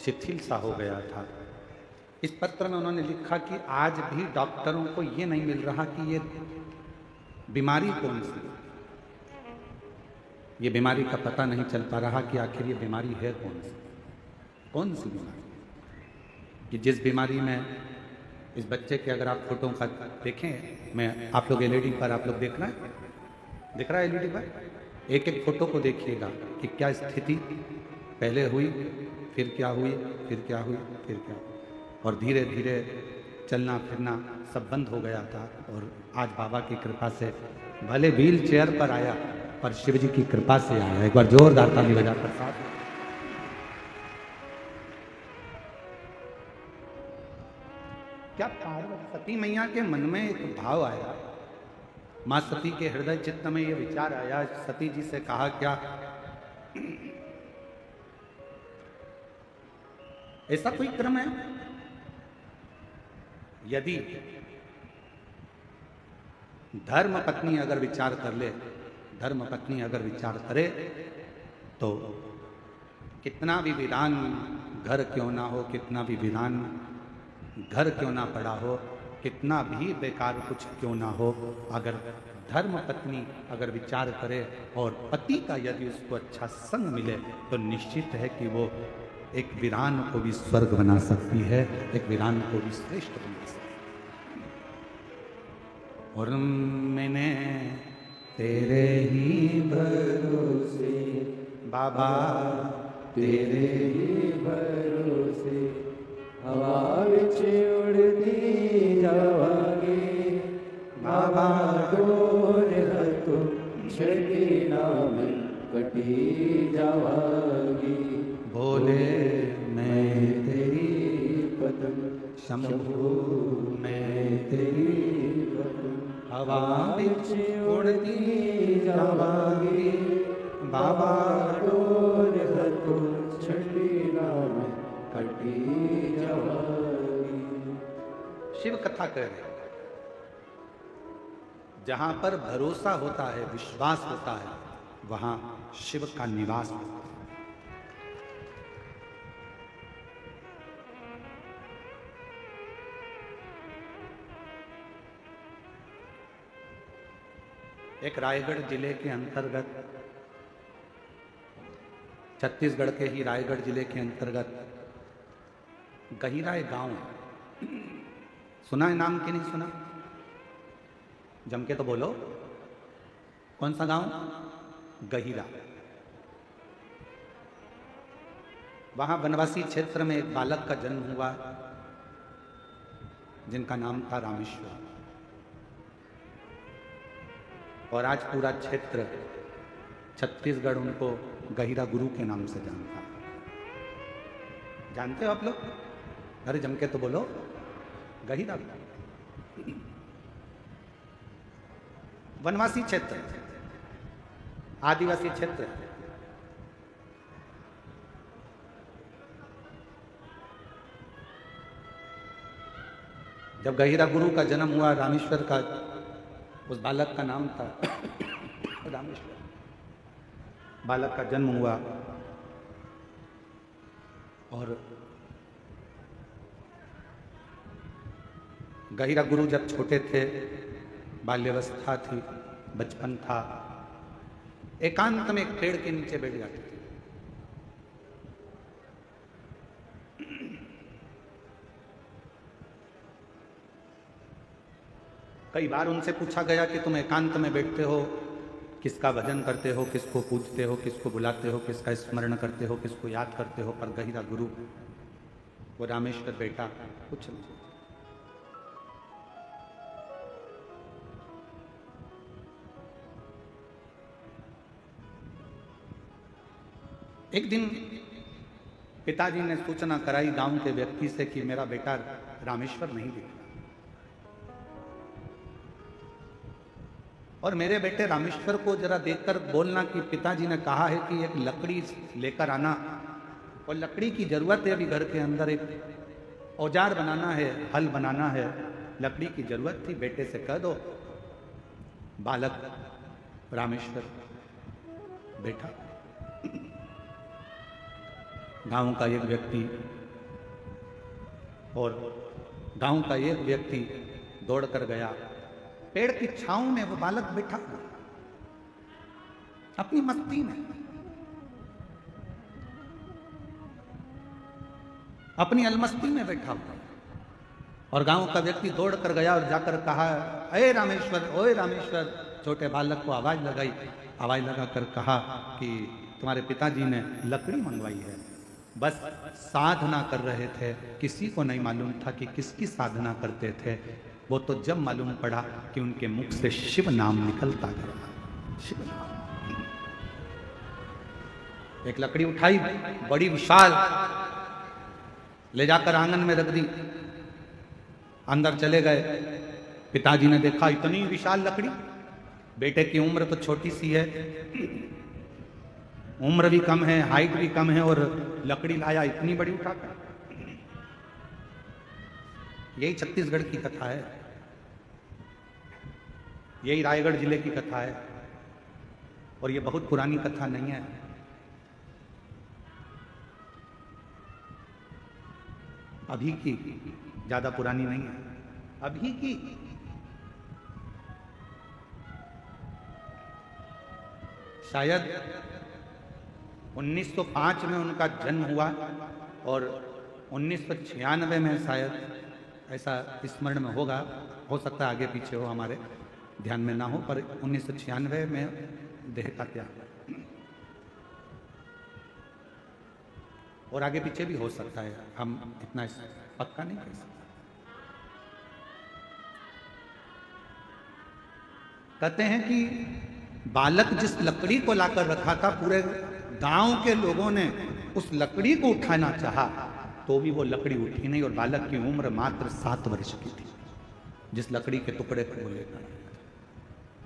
शिथिल सा हो गया था। इस पत्र में उन्होंने लिखा कि आज भी डॉक्टरों को ये नहीं मिल रहा कि ये बीमारी कौन सी, ये बीमारी का पता नहीं चल पा रहा कि आखिर ये बीमारी है कौन सी बीमारी, कि जिस बीमारी में इस बच्चे के अगर आप फोटो का देखें, मैं आप लोग एलईडी पर आप लोग देखना है, दिख रहा है एलईडी पर, एक एक फोटो को देखिएगा कि क्या स्थिति पहले हुई, फिर क्या हुई, फिर क्या हुई, फिर क्या हुई, और धीरे धीरे चलना फिरना सब बंद हो गया था। और आज बाबा की कृपा से भले व्हील चेयर पर आया, पर शिव जी की कृपा से आया। एक बार जोरदार ताली बजाकर साथ। क्या पार्वती मैया के मन में एक भाव आया, मां सती के हृदय चित्त में ये विचार आया, सती जी से कहा क्या ऐसा कोई क्रम है? यदि धर्म पत्नी अगर विचार कर ले, धर्म पत्नी अगर विचार करे, तो कितना भी वीरान घर क्यों ना हो, कितना भी वीरान घर क्यों ना पड़ा हो, कितना भी बेकार कुछ क्यों ना हो, अगर धर्म पत्नी अगर विचार करे और पति का यदि उसको अच्छा संग मिले, तो निश्चित है कि वो एक वीरान को भी स्वर्ग बना सकती है, एक वीरान को भी श्रेष्ठ बना सकती है। और मैंने तेरे ही भरोसे बाबा, तेरे ही भरोसे हवा विच उड़ती जावांगी, बाबा डोर हथो छड़ी नाम कटी जावांगी। बोले मैं तेरी पतंग शंभू, मैं तेरी पतंग हवा विच उड़ती जावांगी, बाबा डोर हथो छड़ी नाम कटी जावांगी। शिव कथा कह रहे, जहां पर भरोसा होता है, विश्वास होता है, वहां शिव का निवास होता है। एक रायगढ़ जिले के अंतर्गत, छत्तीसगढ़ के ही रायगढ़ जिले के अंतर्गत गहिरा एक गांव है। सुना है नाम कि नहीं सुना? जम के तो बोलो, कौन सा गांव? गहिरा। वहां वनवासी क्षेत्र में एक बालक का जन्म हुआ, जिनका नाम था रामेश्वर। और आज पूरा क्षेत्र छत्तीसगढ़ उनको गहिरा गुरु के नाम से जानता है। जानते हो आप लोग? अरे जम के तो बोलो, गहिरा। वनवासी क्षेत्र, आदिवासी क्षेत्र। जब गहिरा गुरु का जन्म हुआ, रामेश्वर का, उस बालक का नाम था रामेश्वर। बालक का जन्म हुआ और गहिरा गुरु जब छोटे थे, बाल्यावस्था थी, बचपन था, एकांत में एक पेड़ के नीचे बैठ जाते थे। कई बार उनसे पूछा गया कि तुम एकांत में बैठते हो, किसका भजन करते हो, किसको पूजते हो, किसको बुलाते हो, किसका स्मरण करते हो, किसको याद करते हो? पर गहिरा गुरु, वो रामेश्वर बेटा, कुछ नहीं। एक दिन पिताजी ने सूचना कराई गांव के व्यक्ति से कि मेरा बेटा रामेश्वर नहीं दिख रहा, और मेरे बेटे रामेश्वर को जरा देखकर बोलना कि पिताजी ने कहा है कि एक लकड़ी लेकर आना, और लकड़ी की जरूरत है, अभी घर के अंदर एक औजार बनाना है, हल बनाना है, लकड़ी की जरूरत थी, बेटे से कह दो। बालक रामेश्वर बैठा। गांव का एक व्यक्ति और गांव का एक व्यक्ति दौड़ कर गया। पेड़ की छांव में वो बालक बैठा हुआ, अपनी मस्ती में, अपनी अलमस्ती में बैठा हुआ। और गांव का व्यक्ति दौड़ कर गया और जाकर कहा, अरे रामेश्वर, ओए रामेश्वर। छोटे बालक को आवाज लगाई, आवाज लगाकर कहा कि तुम्हारे पिताजी ने लकड़ी मंगवाई है। बस साधना कर रहे थे, किसी को नहीं मालूम था कि किसकी साधना करते थे। वो तो जब मालूम पड़ा कि उनके मुख से शिव नाम निकलता गया। शिव नाम। एक लकड़ी उठाई, बड़ी विशाल, ले जाकर आंगन में रख दी। अंदर चले गए। पिताजी ने देखा इतनी विशाल लकड़ी, बेटे की उम्र तो छोटी सी है, उम्र भी कम है, हाइट भी कम है, और लकड़ी लाया इतनी बड़ी उठाकर। यही छत्तीसगढ़ की कथा है, यही रायगढ़ जिले की कथा है, और ये बहुत पुरानी कथा नहीं है। अभी की, ज्यादा पुरानी नहीं है, अभी की। शायद 1905 में उनका जन्म हुआ और 1996 में शायद, ऐसा स्मरण में होगा, हो सकता है आगे पीछे हो, हमारे ध्यान में ना हो, पर 1996 में देह का त्याग, और आगे पीछे भी हो सकता है, हम इतना पक्का नहीं कह सकते। कहते हैं कि बालक जिस लकड़ी को लाकर रखा था, पूरे गांव के लोगों ने उस लकड़ी को उठाना चाहा तो भी वो लकड़ी उठी नहीं, और बालक की उम्र मात्र 7 वर्ष की थी जिस लकड़ी के टुकड़े को वो लेकर।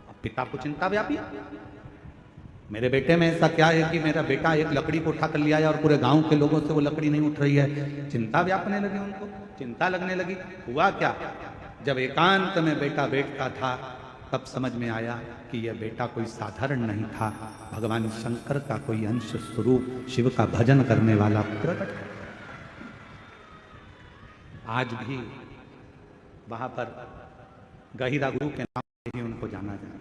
अब पिता को चिंता व्यापी, मेरे बेटे में ऐसा क्या है कि मेरा बेटा एक लकड़ी को उठा कर लिया है और पूरे गांव के लोगों से वो लकड़ी नहीं उठ रही है। चिंता व्यापने लगी उनको, चिंता लगने लगी। हुआ क्या, जब एकांत में बेटा बैठता था तब समझ में आया कि यह बेटा कोई साधारण नहीं था, भगवान शंकर का कोई अंश स्वरूप, शिव का भजन करने वाला प्रकट है। आज भी वहां पर गहिरा गुरु के नाम से ही उनको जाना जाता।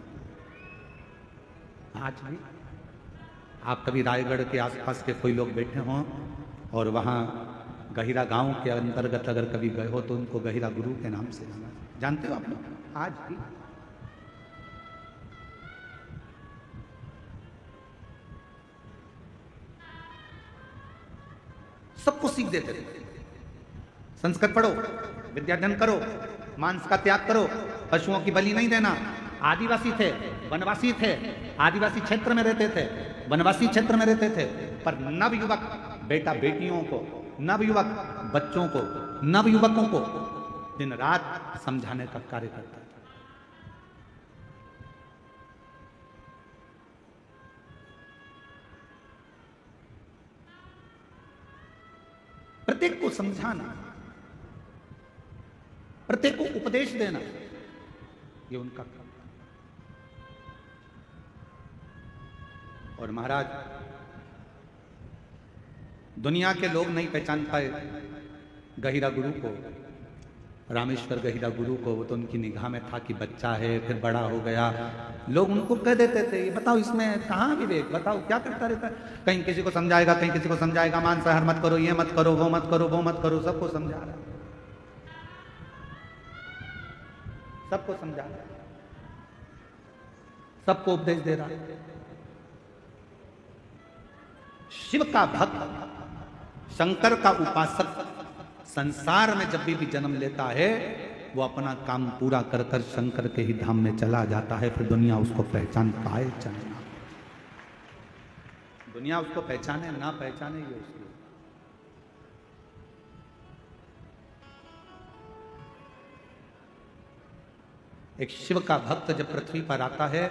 आज भी आप कभी रायगढ़ के आसपास के कोई लोग बैठे हों और वहाँ गहिरा गांव के अंतर्गत अगर कभी गए हो तो उनको गहिरा गुरु के नाम से जाना, जानते हो आप लोग? आज भी सबको सीख देते थे, संस्कृत पढ़ो, विद्याध्ययन करो, मांस का त्याग करो, पशुओं की बलि नहीं देना। आदिवासी थे, वनवासी थे, आदिवासी क्षेत्र में रहते थे, वनवासी क्षेत्र में रहते थे, पर नवयुवक बेटा बेटियों को, नवयुवक बच्चों को, नवयुवकों को दिन रात समझाने का कार्य करता था। प्रत्येक को समझाना, प्रत्येक को उपदेश देना, ये उनका काम। और महाराज, दुनिया के लोग नहीं पहचान पाए गहिरा गुरु को, रामेश्वर गहिरा गुरु को। वो तो उनकी निगाह में था कि बच्चा है, फिर बड़ा हो गया। लोग उनको कह देते थे, ये बताओ इसमें कहाँ विवेक, बताओ क्या करता रहता है। कहीं किसी को समझाएगा, कहीं किसी को समझाएगा, मांसाहार मत करो, ये मत करो, वो मत करो, वो मत करो, सबको समझा रहा है, सबको समझा रहा है, सबको उपदेश दे रहा है। शिव का भक्त, शंकर का उपासक संसार में जब भी जन्म लेता है वो अपना काम पूरा कर कर शंकर के ही धाम में चला जाता है। फिर दुनिया उसको पहचान पाए चाहे ना, दुनिया उसको पहचाने ना पहचाने, ये उसकी। एक शिव का भक्त जब पृथ्वी पर आता है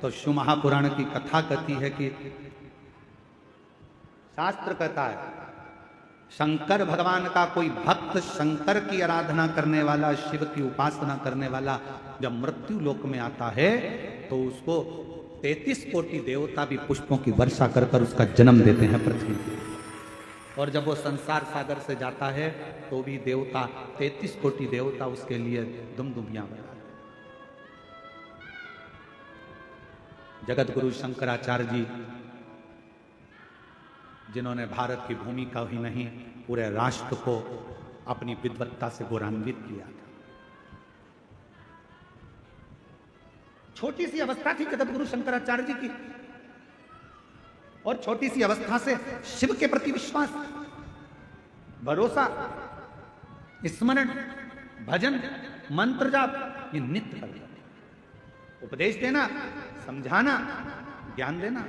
तो शिव महापुराण की कथा कहती है कि, शास्त्र कहता है, शंकर भगवान का कोई भक्त, शंकर की आराधना करने वाला, शिव की उपासना करने वाला जब मृत्यु लोक में आता है तो उसको 33 कोटि देवता भी पुष्पों की वर्षा कर कर उसका जन्म देते हैं पृथ्वी पर। और जब वो संसार सागर से जाता है तो भी देवता, 33 कोटि देवता उसके लिए दुमदुमियां बजाते। जगत गुरु शंकराचार्य जी, जिन्होंने भारत की भूमि का ही नहीं पूरे राष्ट्र को अपनी विद्वत्ता से गौरवान्वित किया था। छोटी सी अवस्था थी जगत गुरु शंकराचार्य जी की, और छोटी सी अवस्था से शिव के प्रति विश्वास, भरोसा, स्मरण, भजन, मंत्र जाप, ये नित्य करते, उपदेश देना, समझाना, ज्ञान देना।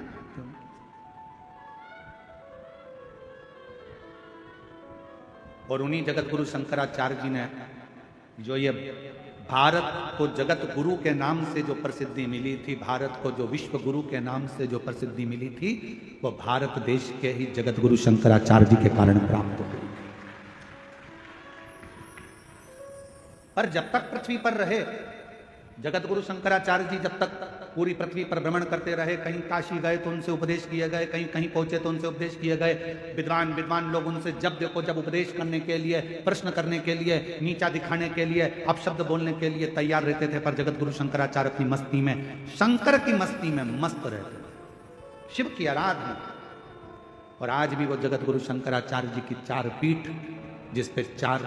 और उन्हीं जगत गुरु शंकराचार्य जी ने जो ये भारत को जगत गुरु के नाम से जो प्रसिद्धि मिली थी, भारत को जो विश्व गुरु के नाम से जो प्रसिद्धि मिली थी, वो भारत देश के ही जगत गुरु शंकराचार्य जी के कारण प्राप्त हुई। पर जब तक पृथ्वी पर रहे, जगत गुरु शंकराचार्य जी जब तक पूरी पृथ्वी पर भ्रमण करते रहे, कहीं काशी गए तो उनसे उपदेश किए गए, कहीं कहीं पहुंचे तो उनसे उपदेश किए गए। विद्वान लोग उनसे जब देखो जब उपदेश करने के लिए, प्रश्न करने के लिए, नीचा दिखाने के लिए, अपशब्द बोलने के लिए तैयार रहते थे। पर जगत गुरु शंकराचार्य अपनी मस्ती में, शंकर की मस्ती में मस्त रहते, शिव की आराधना। और आज भी वो जगत गुरु शंकराचार्य जी की चार पीठ, जिस पे चार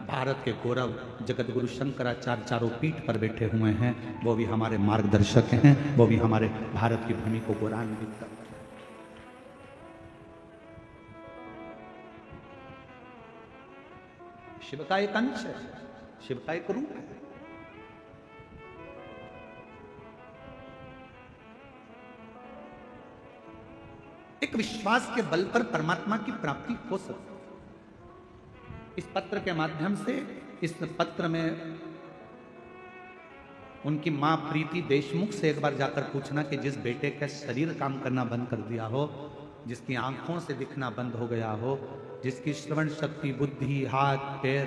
भारत के गौरव जगत गुरु शंकराचार्य चारों पीठ पर बैठे हुए हैं, वो भी हमारे मार्गदर्शक हैं, वो भी हमारे भारत की भूमि को गौरवान्वित करते हैं। शिव का एक अंश है, शिव का एक रूप है। एक विश्वास के बल पर परमात्मा की प्राप्ति हो सकती है। इस पत्र के माध्यम से, इस पत्र में उनकी मां प्रीति देशमुख से एक बार जाकर पूछना कि जिस बेटे का शरीर काम करना बंद कर दिया हो, जिसकी आंखों से दिखना बंद हो गया हो, जिसकी श्रवण शक्ति, बुद्धि, हाथ पैर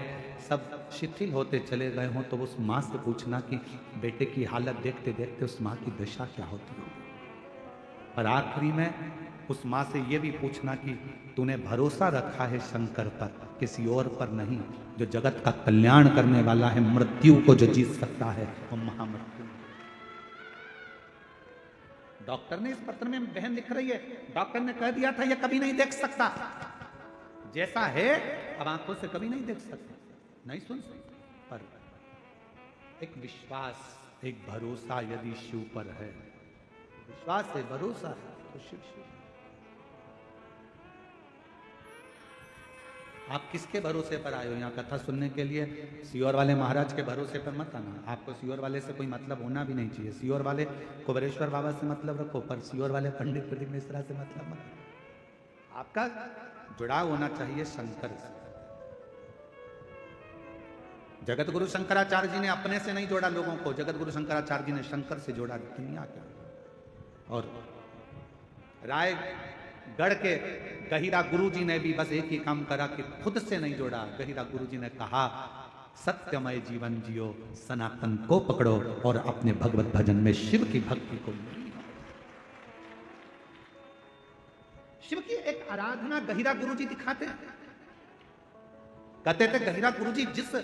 सब शिथिल होते चले गए हों, तो उस मां से पूछना कि बेटे की हालत देखते देखते उस मां की दशा क्या होती होगी। और आखिरी में उस मां से यह भी पूछना कि तूने भरोसा रखा है शंकर पर, किसी और पर नहीं, जो जगत का कल्याण करने वाला है, मृत्यु को जो जीत सकता है, वो महामृत्यु। डॉक्टर ने इस पत्र में, बहन लिख रही है, डॉक्टर ने कह दिया था यह कभी नहीं देख सकता, जैसा है अब आंखों से कभी नहीं देख सकता, नहीं सुन सकता। पर एक विश्वास, एक भरोसा यदि शिव पर है, विश्वास है, भरोसा है, तो शिव शिव। आप किसके भरोसे पर आए हो यहाँ कथा सुनने के लिए? सियोर वाले महाराज के भरोसे पर मत आना। आपको सियोर वाले से कोई मतलब होना भी नहीं चाहिए। सियोर वाले कुबेरेश्वर बाबा से मतलब रखो, पर सियोर वाले पंडित प्रदीप मिश्रा से मतलब मत। आपका जुड़ाव होना चाहिए शंकर से। जगत गुरु शंकराचार्य जी ने अपने से नहीं जोड़ा लोगों को, जगत गुरु शंकराचार्य जी ने शंकर से जोड़ा दुनिया के। और रायगढ़ के गहिरा गुरु जी ने भी बस एक ही काम करा कि खुद से नहीं जोड़ा। गहिरा गुरु जी ने कहा सत्यमय जीवन जियो, सनातन को पकड़ो और अपने भगवत भजन में शिव की भक्ति को। शिव की एक आराधना गहिरा गुरु जी दिखाते हैं। कहते थे गहिरा गुरु जी जिस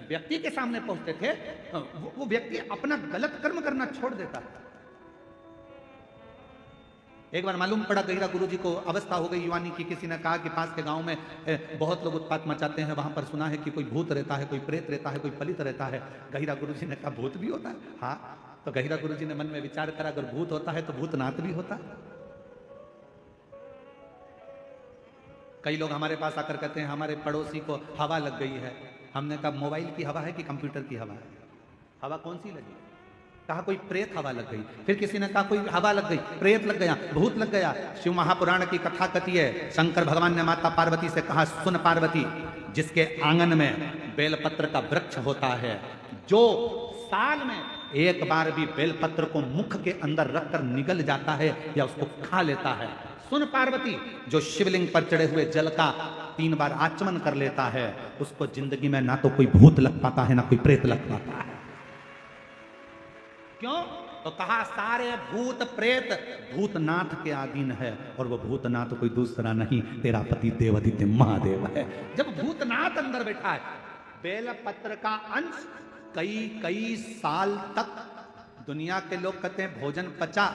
व्यक्ति के सामने पहुंचते थे, वो व्यक्ति अपना गलत कर्म करना छोड़ देता। एक बार मालूम पड़ा गहिरा गुरु जी को अवस्था हो गई युवानी की, किसी ने कहा कि पास के गांव में बहुत लोग उत्पात मचाते हैं, वहां पर सुना है कि कोई भूत रहता है, कोई प्रेत रहता है, कोई पलित रहता है। गहिरा गुरु जी ने कहा भूत भी होता है? हाँ। तो गहिरा गुरु जी ने मन में विचार करा, अगर भूत होता है तो भूतनाथ भी होता है। कई लोग हमारे पास आकर कहते हैं हमारे पड़ोसी को हवा लग गई है। हमने कहा मोबाइल की हवा है कि कंप्यूटर की हवा है? हवा कौन सी लगी? कहा कोई प्रेत हवा लग गई। फिर किसी ने कहा कोई हवा लग गई, प्रेत लग गया, भूत लग गया। शिव महापुराण की कथा कथी है, शंकर भगवान ने माता पार्वती से कहा सुन पार्वती, जिसके आंगन में बेलपत्र का वृक्ष होता है, जो साल में एक बार भी बेलपत्र को मुख के अंदर रखकर निगल जाता है या उसको खा लेता है, सुन पार्वती, जो शिवलिंग पर चढ़े हुए जल का 3 बार आचमन कर लेता है, उसको जिंदगी में ना तो कोई भूत लग पाता है ना कोई प्रेत लग पाता है। क्यों? तो कहा सारे भूत प्रेत भूतनाथ के अधीन है, और वो भूतनाथ कोई दूसरा नहीं, तेरा पति देवादित्य महादेव है। जब भूतनाथ अंदर बैठा है, बेलपत्र का अंश कई साल तक दुनिया के लोग कहते हैं भोजन पचा,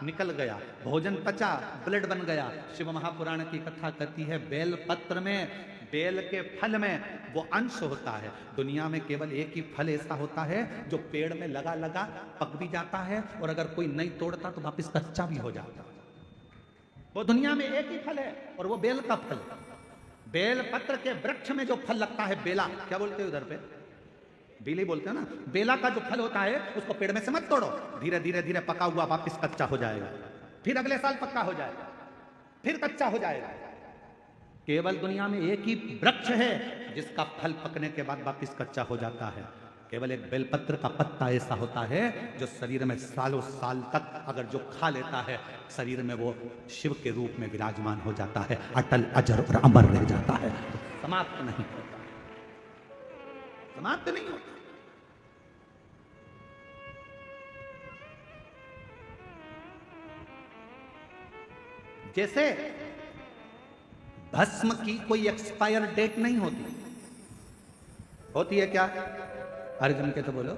निकल गया, भोजन पचा, ब्लड बन गया। शिव महापुराण की कथा कहती है बेल पत्र में, बेल के फल में वो अंश होता है। दुनिया में केवल एक ही फल ऐसा होता है जो पेड़ में लगा लगा पक भी जाता है, और अगर कोई नहीं तोड़ता तो वापिस कच्चा भी हो जाता है। वो दुनिया में एक ही फल है और वो बेल का फल है। बेल पत्र के वृक्ष में जो फल लगता है, बेला क्या बोलते हो उधर पे? बेली बोलते हैं ना। बेला का जो फल होता है उसको पेड़ में से मत तोड़ो, धीरे धीरे धीरे पका हुआ वापिस कच्चा हो जाएगा, फिर अगले साल पक्का हो जाएगा, फिर कच्चा हो जाएगा। केवल दुनिया में एक ही वृक्ष है जिसका फल पकने के बाद वापिस कच्चा हो जाता है। केवल एक बेलपत्र का पत्ता ऐसा होता है जो शरीर में सालों साल तक अगर जो खा लेता है, शरीर में वो शिव के रूप में विराजमान हो जाता है, अटल अजर और अमर रह जाता है, समाप्त नहीं होता, समाप्त नहीं होता। जैसे भस्म की कोई एक्सपायर डेट नहीं होती है क्या? अर्जुन के तो बोलो।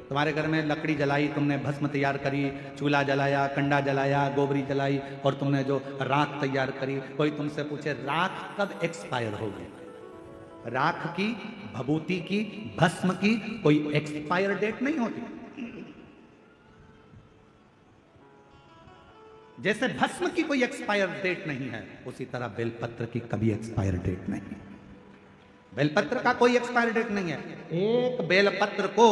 तुम्हारे घर में लकड़ी जलाई, तुमने भस्म तैयार करी, चूल्हा जलाया, कंडा जलाया, गोबरी जलाई, और तुमने जो राख तैयार करी, कोई तुमसे पूछे राख कब एक्सपायर होगी? राख की, भभूति की, भस्म की कोई एक्सपायर डेट नहीं होती। जैसे भस्म की कोई एक्सपायर डेट नहीं है, उसी तरह बेलपत्र की कभी एक्सपायर डेट नहीं है। बेलपत्र का कोई एक्सपायर डेट नहीं है। एक बेलपत्र को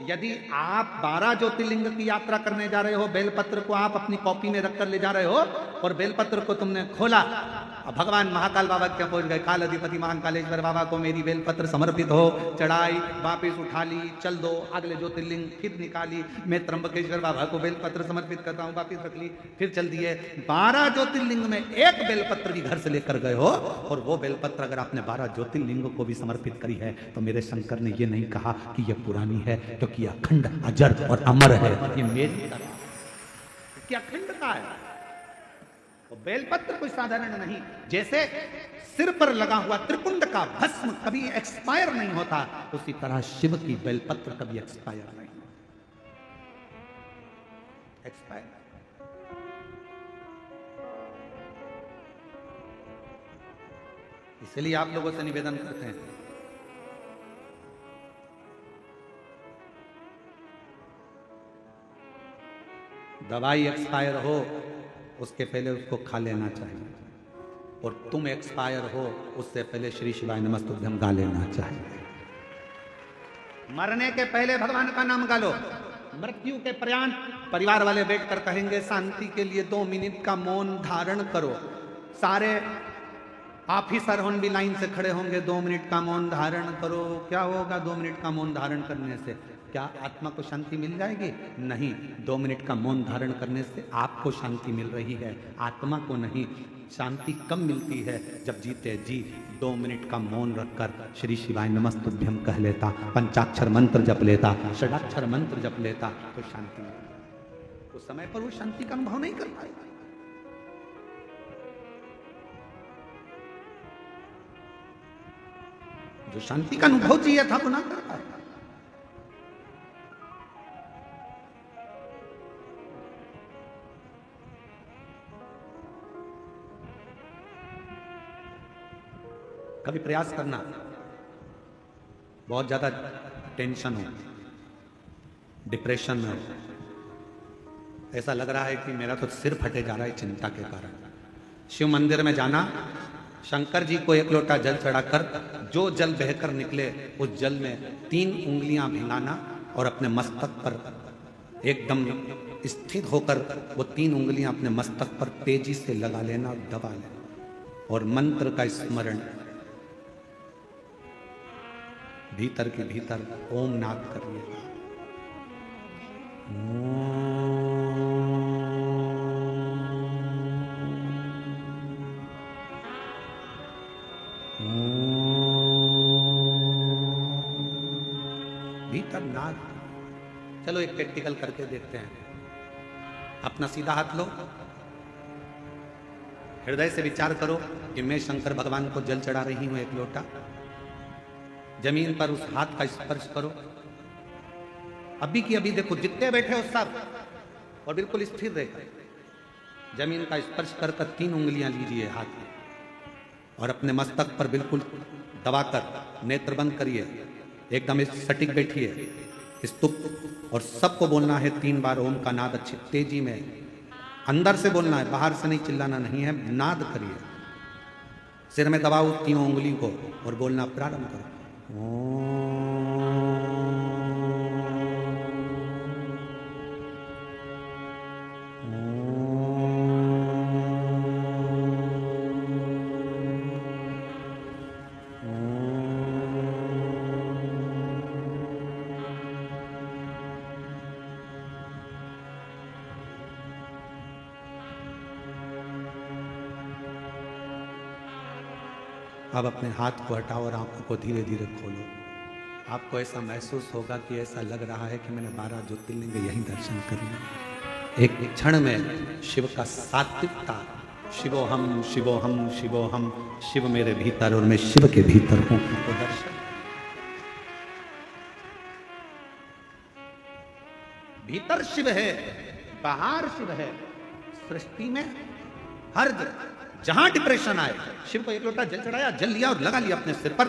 यदि आप 12 ज्योतिर्लिंग की यात्रा करने जा रहे हो, बेलपत्र को आप अपनी कॉपी में रखकर ले जा रहे हो, और बेलपत्र को तुमने खोला, भगवान महाकाल बाबा क्या पहुंच गए, काल अधिपति महाकालेश्वर बाबा को मेरी बेलपत्र समर्पित हो, चढ़ाई, वापिस उठा ली, चल दो अगले ज्योतिर्लिंग, फिर निकाली, मैं त्र्यंबकेश्वर बाबा को बेलपत्र समर्पित करता हूं, वापिस रख ली, फिर चल दिए। 12 ज्योतिर्लिंग में एक बेलपत्र भी घर से लेकर गए हो, और वो बेलपत्र अगर आपने 12 ज्योतिर्लिंगों को भी समर्पित करी है, तो मेरे शंकर ने ये नहीं कहा कि यह पुरानी है, क्योंकि अखंड अजर और अमर है। ये मेरी क्या अखंड का है। वो बेलपत्र कोई साधारण नहीं। जैसे सिर पर लगा हुआ त्रिपुंड का भस्म कभी एक्सपायर नहीं होता, उसी तरह शिव की बेलपत्र कभी एक्सपायर नहीं एक्सपायर। इसलिए आप लोगों से निवेदन करते हैं, दवाई एक्सपायर हो उसके पहले उसको खा लेना चाहिए, और तुम एक्सपायर हो उससे पहले श्री शिवाय नमस्तुभ्यम गा लेना चाहिए। मरने के पहले भगवान का नाम गा लो। मृत्यु के पर्यान परिवार वाले बैठकर कहेंगे शांति के लिए 2 मिनट का मौन धारण करो। सारे ऑफिसर हों भी लाइन से खड़े होंगे, 2 मिनट का मौन धारण करो। क्या होगा 2 मिनट का मौन धारण करने से? क्या आत्मा को शांति मिल जाएगी? नहीं। 2 मिनट का मौन धारण करने से आपको शांति मिल रही है, आत्मा को नहीं। शांति कब मिलती है? जब जीते जी 2 मिनट का मौन रखकर श्री शिवाय नमस्तुभ्यम कह लेता, पंचाक्षर मंत्र जप लेता, षडाक्षर मंत्र जप लेता, तो शांति मिलती। उस समय पर वो शांति का अनुभव नहीं कर पाएगा। जो शांति का अनुभव चाहिए था वो ना कर पाए। कभी प्रयास करना, बहुत ज्यादा टेंशन हो, डिप्रेशन में हो, ऐसा लग रहा है कि मेरा तो सिर फटे जा रहा है चिंता के कारण, शिव मंदिर में जाना, शंकर जी को 1 लोटा जल चढ़ाकर जो जल बहकर निकले उस जल में 3 उंगलियां भिंगाना और अपने मस्तक पर एकदम स्थिर होकर वो 3 उंगलियां अपने मस्तक पर तेजी से लगा लेना और दबा लेना, और मंत्र का स्मरण भीतर के भीतर ओम नाद करिएगा। भीतर नाद। चलो एक प्रैक्टिकल करके देखते हैं। अपना सीधा हाथ लो, हृदय से विचार करो कि मैं शंकर भगवान को जल चढ़ा रही हूं 1 लोटा। जमीन पर उस हाथ का स्पर्श करो। अभी की अभी देखो, जितने बैठे हो सब, और बिल्कुल स्थिर रहकर जमीन का स्पर्श कर 3 उंगलियां लीजिए हाथ में, और अपने मस्तक पर बिल्कुल दबाकर नेत्र बंद करिए, एकदम सटीक बैठिए स्तुप, और सबको बोलना है 3 बार ओम का नाद अच्छी तेजी में, अंदर से बोलना है, बाहर से नहीं, चिल्लाना नहीं है, नाद करिए। सिर में दबाओ 3 उंगली को और बोलना प्रारंभ करो। अब अपने हाथ को हटाओ और आंखों को धीरे धीरे खोलो। आपको ऐसा महसूस होगा कि ऐसा लग रहा है कि मैंने 12 ज्योतिर्लिंग यहीं दर्शन कर लिए। एक क्षण में शिव का सात्विकता शिवोहम शिवोहम शिवोहम, शिव मेरे भीतर और मैं शिव के भीतर हूं। तो दर्शन भीतर शिव है, बाहर शिव है। सृष्टि में हर जहां डिप्रेशन आए, शिव को एक लोटा जल चढ़ाया, जल लिया और लगा लिया अपने सिर पर,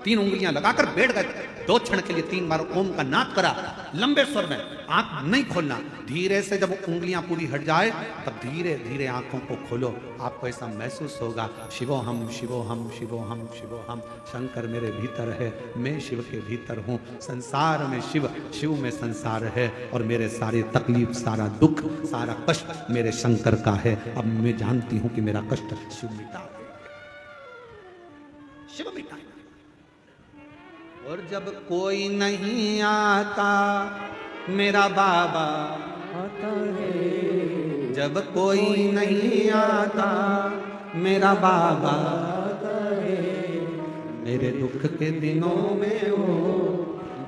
3 उंगलियां लगाकर बैठ गए। 2 क्षण के लिए 3 बार ओम का नाद करा, लंबे स्वर में, आंख नहीं खोलना। धीरे से जब उंगलियां पूरी हट जाए तब धीरे धीरे आंखों को खोलो। आपको ऐसा महसूस होगा, शिवोहम शिवोहम शिवोहम शिवोहम, शंकर मेरे भीतर है, मैं शिव के भीतर हूँ। संसार में शिव, शिव में संसार है, और मेरे सारे तकलीफ, सारा दुख, सारा कष्ट मेरे शंकर का है। अब मैं जानती हूँ कि मेरा कष्ट शिव मिटा, शिव मिटा। और जब कोई नहीं आता मेरा बाबा आता है, जब कोई नहीं आता मेरा बाबा आता है, मेरे दुख के दिनों में वो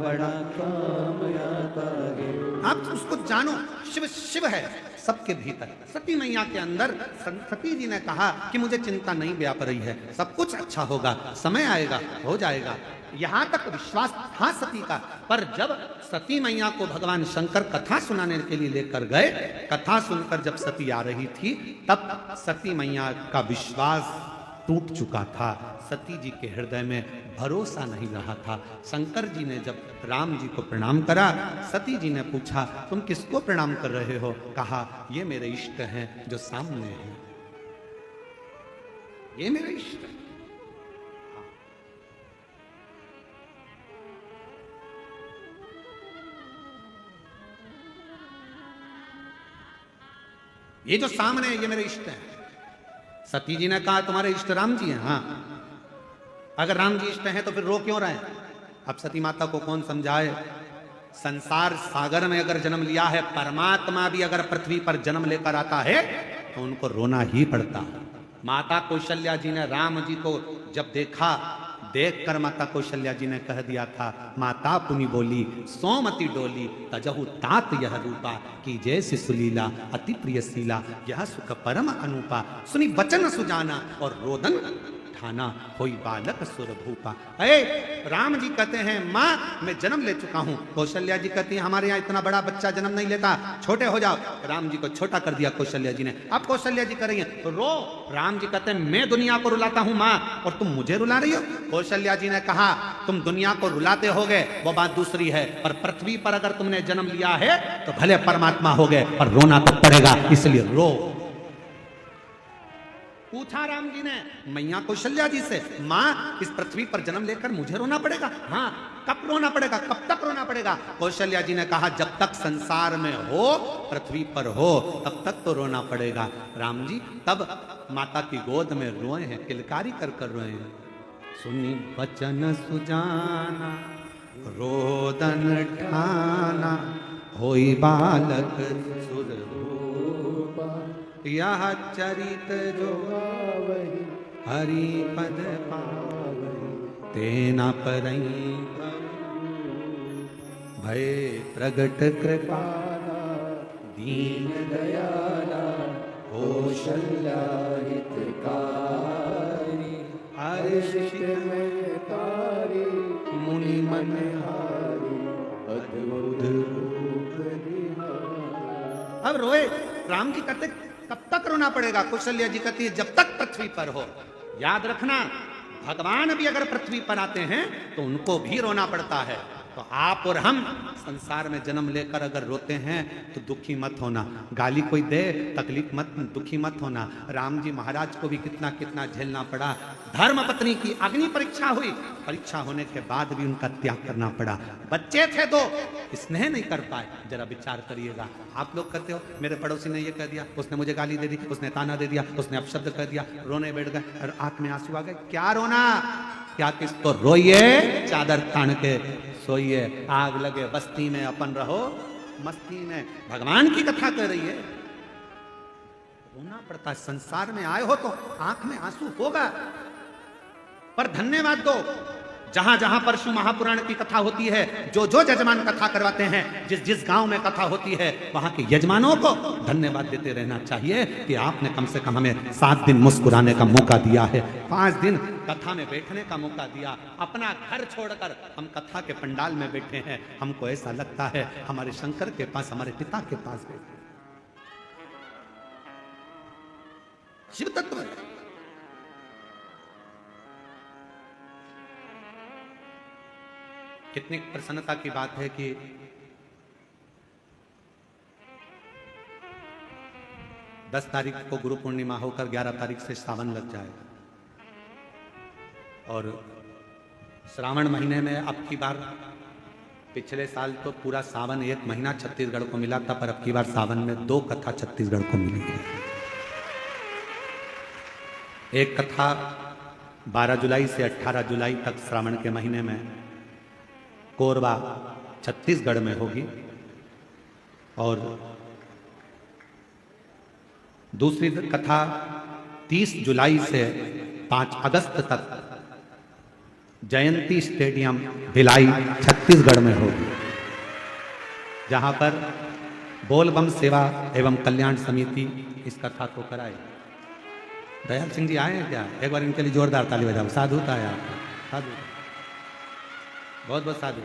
बड़ा काम आता है। आप उसको जानो, शिव शिव है सबके भीतर। सती मैया के अंदर सती जी ने कहा कि मुझे चिंता नहीं व्याप रही है, सब कुछ अच्छा होगा, समय आएगा, हो जाएगा। यहां तक विश्वास था सती का। पर जब सती मैया को भगवान शंकर कथा सुनाने के लिए लेकर गए, कथा सुनकर जब सती आ रही थी, तब सती मैया का विश्वास टूट चुका था। सती जी के हृदय में भरोसा नहीं रहा था। शंकर जी ने जब राम जी को प्रणाम करा, सती जी ने पूछा तुम किसको प्रणाम कर रहे हो? कहा ये मेरे इष्ट हैं जो सामने हैं, ये मेरे इष्ट हैं। ये जो सामने है ये मेरे इष्ट हैं। सती जी ने कहा तुम्हारे इष्ट राम जी हैं? हाँ। अगर राम जी इष्ट हैं तो फिर रो क्यों रहे? अब सती माता को कौन समझाए? संसार सागर में अगर जन्म लिया है, परमात्मा भी अगर पृथ्वी पर जन्म लेकर आता है तो उनको रोना ही पड़ता है। माता कौशल्या जी ने राम जी को जब देखा, देखकर माता कौशल्या जी ने कह दिया था, माता पुनि बोली सोमति डोली, तजहु तात यह रूपा, की जैसे सुलीला अति प्रिय शीला, यह सुख परम अनूपा, सुनी वचन सुजाना और रोदन ठाना, होई बालक सुर भूपा। अरे राम जी कहते हैं माँ मैं जन्म ले चुका हूँ। कौशल्या जी कहती है हमारे यहाँ इतना बड़ा बच्चा जन्म नहीं लेता, छोटे हो जाओ। राम जी को छोटा कर दिया कौशल्या जी ने। अब कौशल्या जी कर रही है तो रो। राम जी कहते हैं मैं दुनिया को रुलाता हूँ माँ, और तुम मुझे रुला रही हो? कौशल्या जी ने कहा तुम दुनिया को रुलाते होगे वो बात दूसरी है, पर पृथ्वी पर अगर तुमने जन्म लिया है तो भले परमात्मा हो गए पर रोना तो पड़ेगा, इसलिए रो। पूछा राम जी ने मैया कौशल्या जी से, माँ इस पृथ्वी पर जन्म लेकर मुझे रोना पड़ेगा? हाँ। कब रोना पड़ेगा, कब तक रोना पड़ेगा? कौशल्या जी ने कहा जब तक संसार में हो, पृथ्वी पर हो, तब तक तो रोना पड़ेगा। राम जी तब माता की गोद में रोए हैं, किलकारी कर कर रोए हैं। सुनी वचन सुजाना रोदन ठाना, होई बालक सुर भूपा, यह चरित जो वही हरि पद पावई, तेना परई भय प्रगट कृपा, दीन दयाला कौशल्या हितकारी, हर्षित में तारी मुनि मन हारी, अद्भुत रूप निहारी। अब रोए। राम जी कहते कब तक रोना पड़ेगा? कौशल्या जी कहती है जब तक पृथ्वी पर हो। याद रखना भगवान भी अगर पृथ्वी पर आते हैं तो उनको भी रोना पड़ता है। तो आप और हम संसार में जन्म लेकर अगर रोते हैं तो दुखी मत होना। गाली कोई दे तकलीफ मत, दुखी मत होना। राम जी महाराज को भी कितना कितना झेलना पड़ा। धर्म पत्नी की अग्नि परीक्षा हुई, परीक्षा होने के बाद भी उनका त्याग करना पड़ा। बच्चे थे दो, स्नेह नहीं कर पाए। जरा विचार करिएगा। आप लोग कहते हो मेरे पड़ोसी ने ये कह दिया, उसने मुझे गाली दे दी, उसने ताना दे दिया, उसने अपशब्द कह दिया, रोने बैठ गए और आंख में आंसू आ गए। क्या रोना, क्या किस तो रोइए, चादर तान के सोइए। आग लगे बस्ती में अपन रहो मस्ती में। भगवान की कथा कर रही है, रोना पड़ता है। संसार में आए हो तो आंख में आंसू होगा, पर धन्यवाद दो जहां जहां पर शिव महापुराण की कथा होती है, जो जो यजमान कथा करवाते हैं, जिस जिस गांव में कथा होती है, वहां के यजमानों को धन्यवाद देते रहना चाहिए कि आपने कम से कम हमें 7 दिन मुस्कुराने का मौका दिया है, 5 दिन कथा में बैठने का मौका दिया। अपना घर छोड़कर हम कथा के पंडाल में बैठे हैं, हमको ऐसा लगता है हमारे शंकर के पास, हमारे पिता के पास बैठे। शिव तत्व है। कितनी प्रसन्नता की बात है कि दस तारीख को गुरु पूर्णिमा होकर 11 तारीख से सावन लग जाए, और श्रावण महीने में अब की बार, पिछले साल तो पूरा सावन 1 महीना छत्तीसगढ़ को मिला था, पर अब की बार सावन में 2 कथा छत्तीसगढ़ को मिली है। एक कथा 12 जुलाई से 18 जुलाई तक श्रावण के महीने में कोरबा छत्तीसगढ़ में होगी, और दूसरी कथा 30 जुलाई से 5 अगस्त तक जयंती स्टेडियम भिलाई छत्तीसगढ़ में होगी, जहां पर बोलबम सेवा एवं कल्याण समिति इस कथा को कराए। दयाल सिंह जी आए हैं क्या? एक बार इनके लिए जोरदार ताली बजाओ। साधुता है आपका, साधु, बहुत बहुत साधु।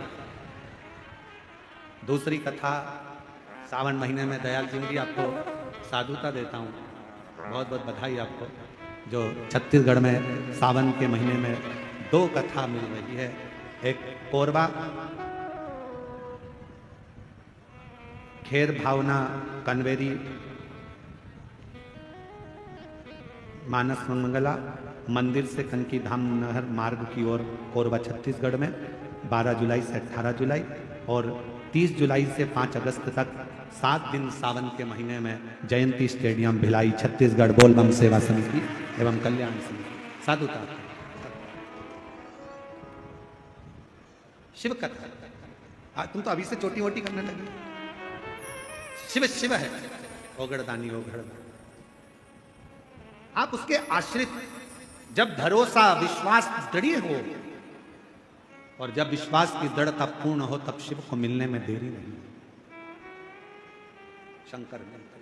दूसरी कथा सावन महीने में, दयाल सिंह जी आपको साधुता देता हूँ, बहुत बहुत बधाई आपको, जो छत्तीसगढ़ में सावन के महीने में 2 कथा मिल रही है। एक कोरबा खेर भावना कन्वेरी मानस मंगला मंदिर से कनकी धाम नहर मार्ग की ओर कोरबा छत्तीसगढ़ में 12 जुलाई से 18 जुलाई, और 30 जुलाई से 5 अगस्त तक 7 दिन सावन के महीने में जयंती स्टेडियम भिलाई छत्तीसगढ़ बोलबम सेवा समिति एवं कल्याण समिति। साधुता। शिव कथा, तुम तो अभी से चोटी वोटी करने लगे। शिव शिव है, ओगड़दानी ओगड़दानी। आप उसके आश्रित, जब भरोसा विश्वास दृढ़ हो, और जब विश्वास की दृढ़ता पूर्ण हो, तब शिव को मिलने में देरी नहीं। शंकर मिलते,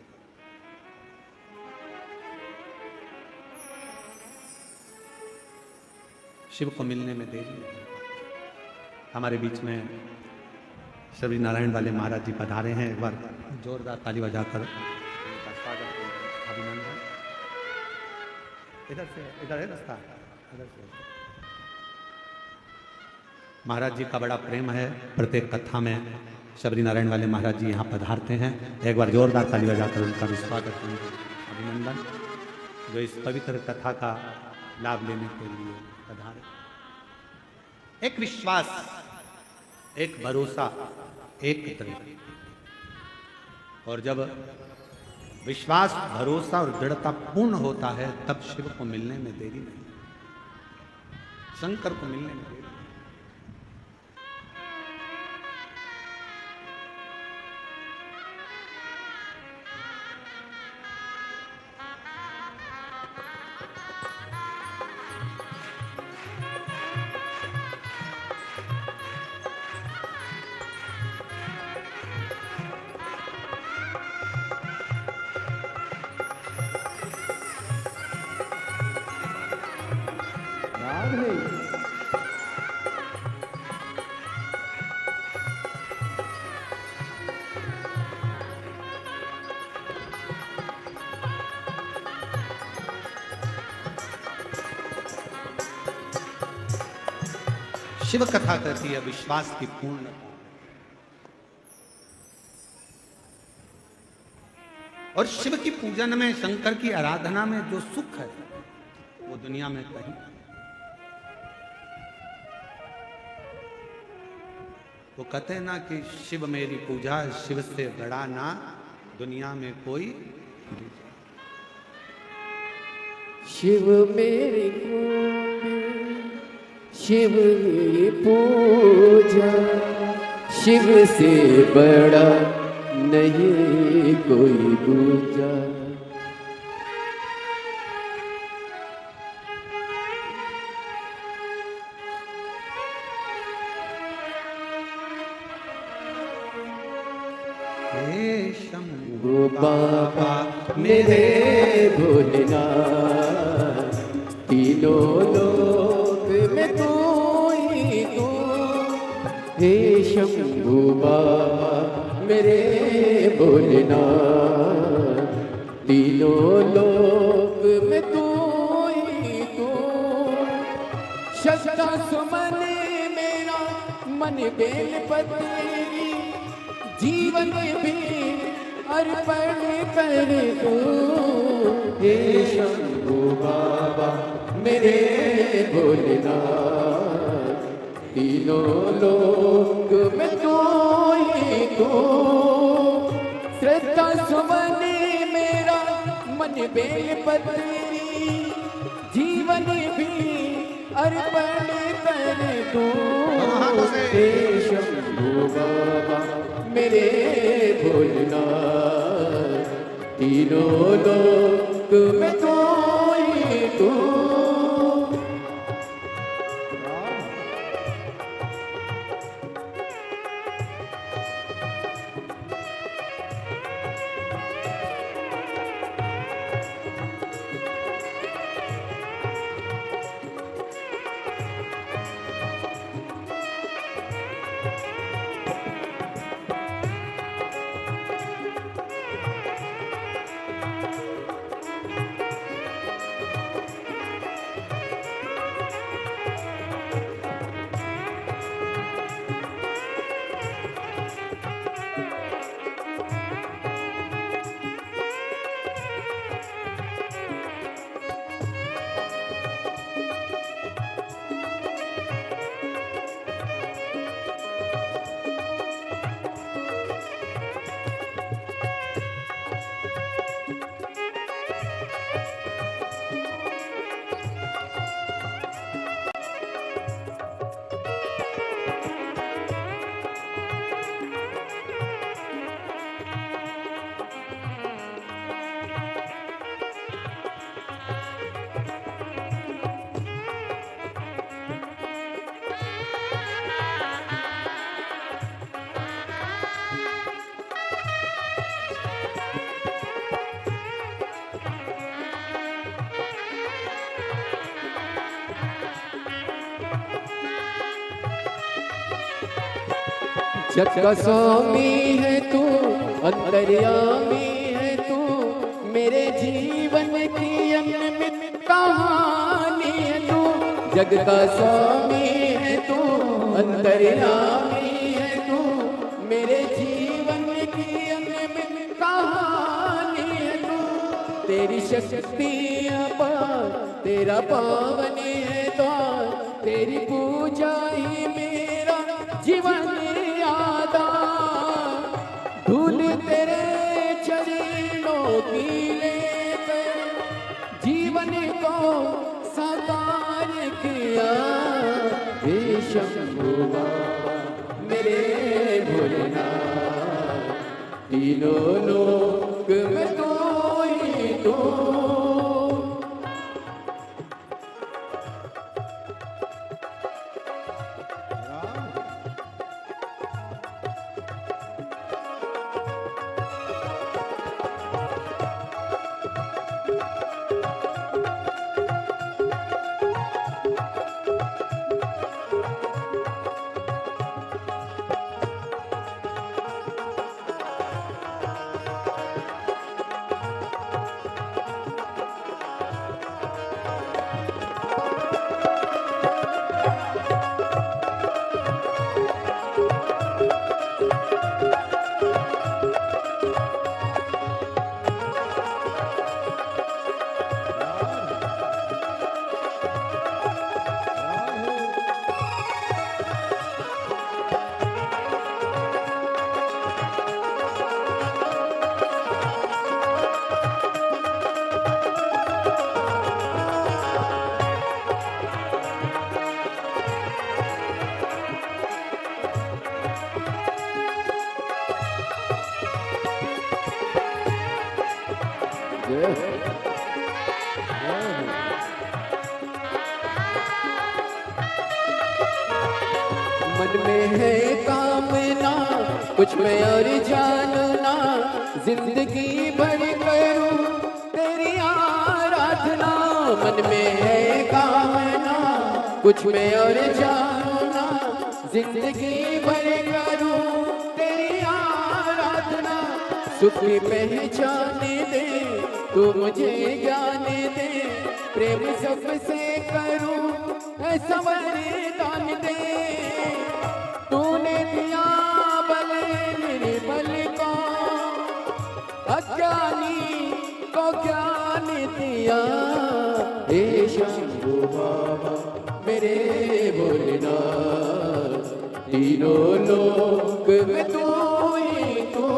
शिव को मिलने में देरी नहीं। हमारे बीच में श्री नारायण वाले महाराज जी पधारे हैं, एक बार जोरदार ताली बजाकर उनका स्वागत, अभिनंदन। इधर से, इधर है रास्ता, इधर से। महाराज जी का बड़ा प्रेम है, प्रत्येक कथा में शबरी नारायण वाले महाराज जी यहाँ पधारते हैं। एक बार जोरदार ताली बजाकर उनका भी स्वागत, अभिनंदन, जो इस पवित्र कथा का लाभ लेने के लिए पधारे। एक विश्वास, एक भरोसा, एक दृढ़, और जब विश्वास, भरोसा और दृढ़ता पूर्ण होता है, तब शिव को मिलने में देरी नहीं, शंकर को मिलने में देरी। शिव कथा कहती है विश्वास की पूर्ण, और शिव की पूजन में, शंकर की आराधना में जो सुख है, वो दुनिया में कहीं। वो कहते हैं ना कि शिव मेरी पूजा, शिव से बड़ा ना दुनिया में कोई। शिव मेरी शिव की पूजा, शिव से बड़ा नहीं कोई दूजा। शंभु बाबा मेरे भोलेनाथ, तीनों लोक में तू ही तू। हे शंभु बाबा मेरे भोलेनाथ, तीनों लोक में तू ही तू। श्रद्धा सुमन मेरा मन बेल पत्री, जीवन भी अर्पण कर दो। हे शंभु बाबा मेरे भोलेनाथ, तीनों लोक में तू ही तू। श्रद्धा सुमन मेरा मन बेल पत्री, जीवन भी अर्पण कर दो। हे शंभु बाबा मेरे भोलेनाथ, तीनों लोक में तू ही तू। जग का स्वामी है तू, अंतर्यामी है तू, मेरे जीवन की अनमित कहानी है तू। जग का स्वामी है तू, अंतर्यामी है तू, मेरे जीवन की अनमित कहानी है तू। तेरी शक्ति अपार, तेरा पावन है द्वार, तेरी पूजा ही मेरा जीवन धूल तेरे चरणों की लेकर जीवन को साकार किया। हे शंभु बाबा मेरे भोलेनाथ, तीनों लोक में तू ही तू। मन में है कामना कुछ में और जानना, जिंदगी भर करूं तेरी आराधना। मन में है कामना कुछ में और जाना, जिंदगी भर करूं तेरी आराधना। सुख पहचान दे तू मुझे ज्ञान दे, प्रेम सबसे करूं ऐसा वरदान दे। तूने दिया बल निर्बल को, अज्ञानी को ज्ञान दिया। हे शंभू बाबा मेरे भोलेनाथ, तीनों लोक में तू ही तू।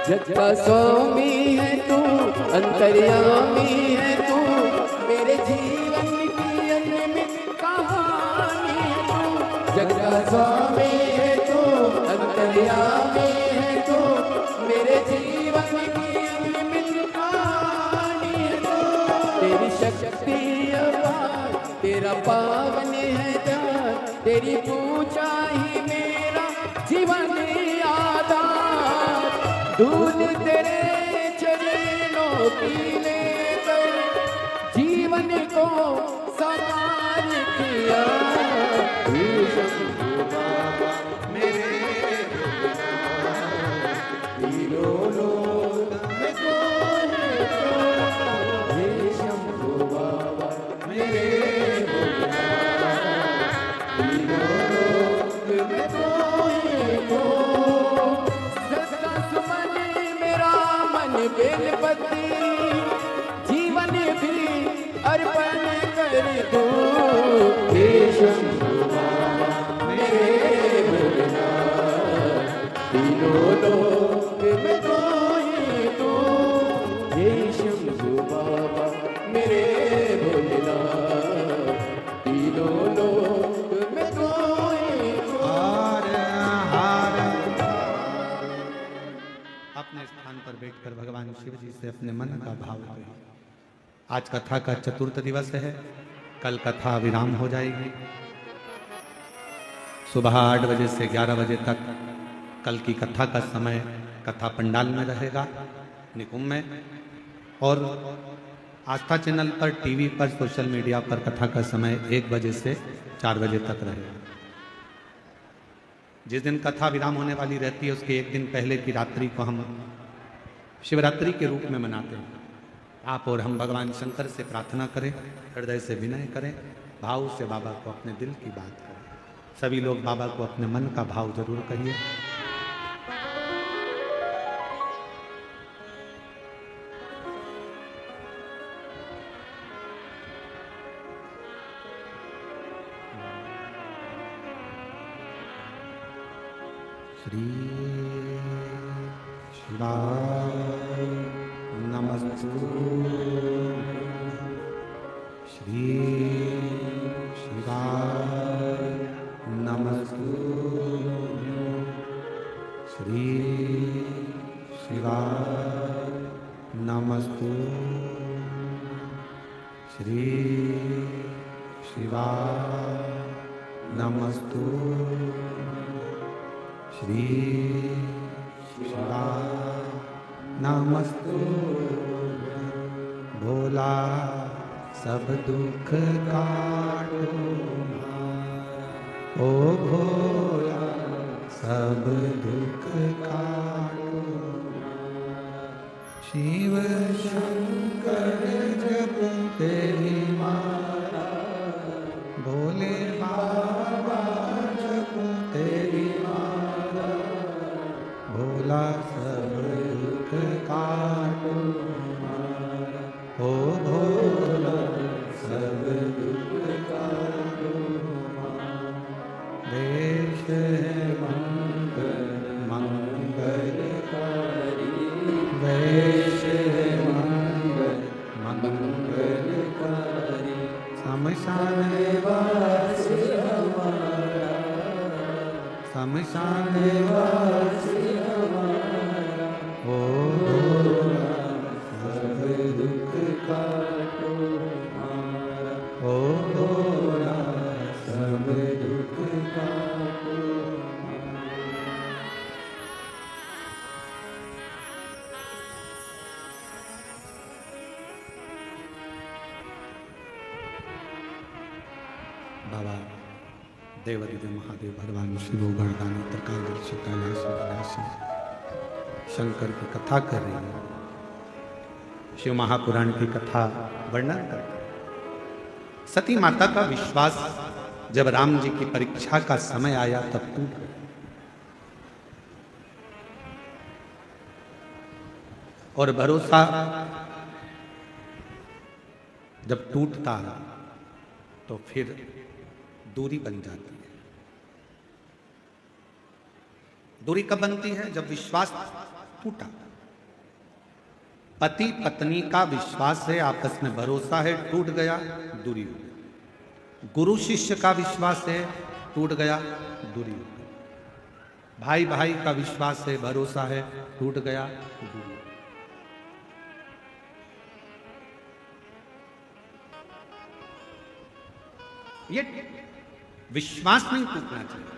जग का स्वामी है तू, अंतर्यामी है तू, मेरे जीवन की अनमित कहानी है तू। जग का स्वामी है तू, अंतर्यामी है तू, मेरे जीवन की अनमित कहानी है तू। तेरी शक्ति अपार, तेरा पावन है ध्यान, तेरी पूजा ही मेरा जीवन आधार। दूध तेरे चरणों की लेकर जीवन को साकार किया। हे शंभू बाबा मेरे तीनों लोक में तू है तू। हे शंभू बाबा मेरे तीनों लोक में तू है तू। बेलपति जीवन भी अर्पण कर दूं। हे शंभू बाबा मेरे भोलेनाथ, तीनों लोक में तू ही तू। हे शंभू बाबा मेरे भोलेनाथ, तीनों लोक में तू ही तू। अपने स्थान पर बैठकर भगवान शिव जी से अपने मन का भाव करें। आज कथा का चतुर्थ दिवस है, कल कथा विराम हो जाएगी। सुबह 8 बजे से 11 बजे तक कल की कथा का समय कथा पंडाल में रहेगा, निकुंभ में, और आस्था चैनल पर, टीवी पर, सोशल मीडिया पर कथा का समय 1 बजे से 4 बजे तक रहेगा। जिस दिन कथा विराम होने वाली रहती है उसके एक दिन पहले की रात्रि को हम शिवरात्रि के रूप में मनाते हैं। आप और हम भगवान शंकर से प्रार्थना करें, हृदय से विनय करें, भाव से बाबा को अपने दिल की बात करें। सभी लोग बाबा को अपने मन का भाव जरूर कहिए। श्री शिवाय नमस्तुभ्यं, श्री शिवाय नमस्तुभ्यं, श्री शिवाय नमस्तु श्री शिवाय नमस्तु श्री शिवाय नमस्तु भोला सब दुख काटो ओ भोला सब दुख काटो शिव शंकर जप तेरी माला भोले बाबा जप तेरी माला भोला सब दुख काटो ओ भोला सब दुख काटो देश है मंगल मंगलकारी देश है मंगल मंगलकारी शमशान वासी हमारा शमशान वासी हमारा ओ भोला सब दुख काटो हमारा ओ भोला सब दुख काटो बाबा देवादिदेव महादेव भगवान शिव गणदानी त्रिकालदर्शी कैलाशी विनाशी शंकर की कथा कर रही है। शिव महापुराण की कथा वर्णन करते हैं। सती माता का विश्वास जब राम जी की परीक्षा का समय आया तब टूट गया और भरोसा जब टूटता है तो फिर दूरी बन जाती है। दूरी कब बनती है? जब विश्वास टूटा। पति पत्नी का विश्वास है, आपस में भरोसा है, टूट गया, दूरी हो गई। गुरु शिष्य का विश्वास है, टूट गया, दूरी हो गई। भाई भाई का विश्वास है, भरोसा है, टूट गया, दूरी हो गई। ये विश्वास नहीं टूटना चाहिए।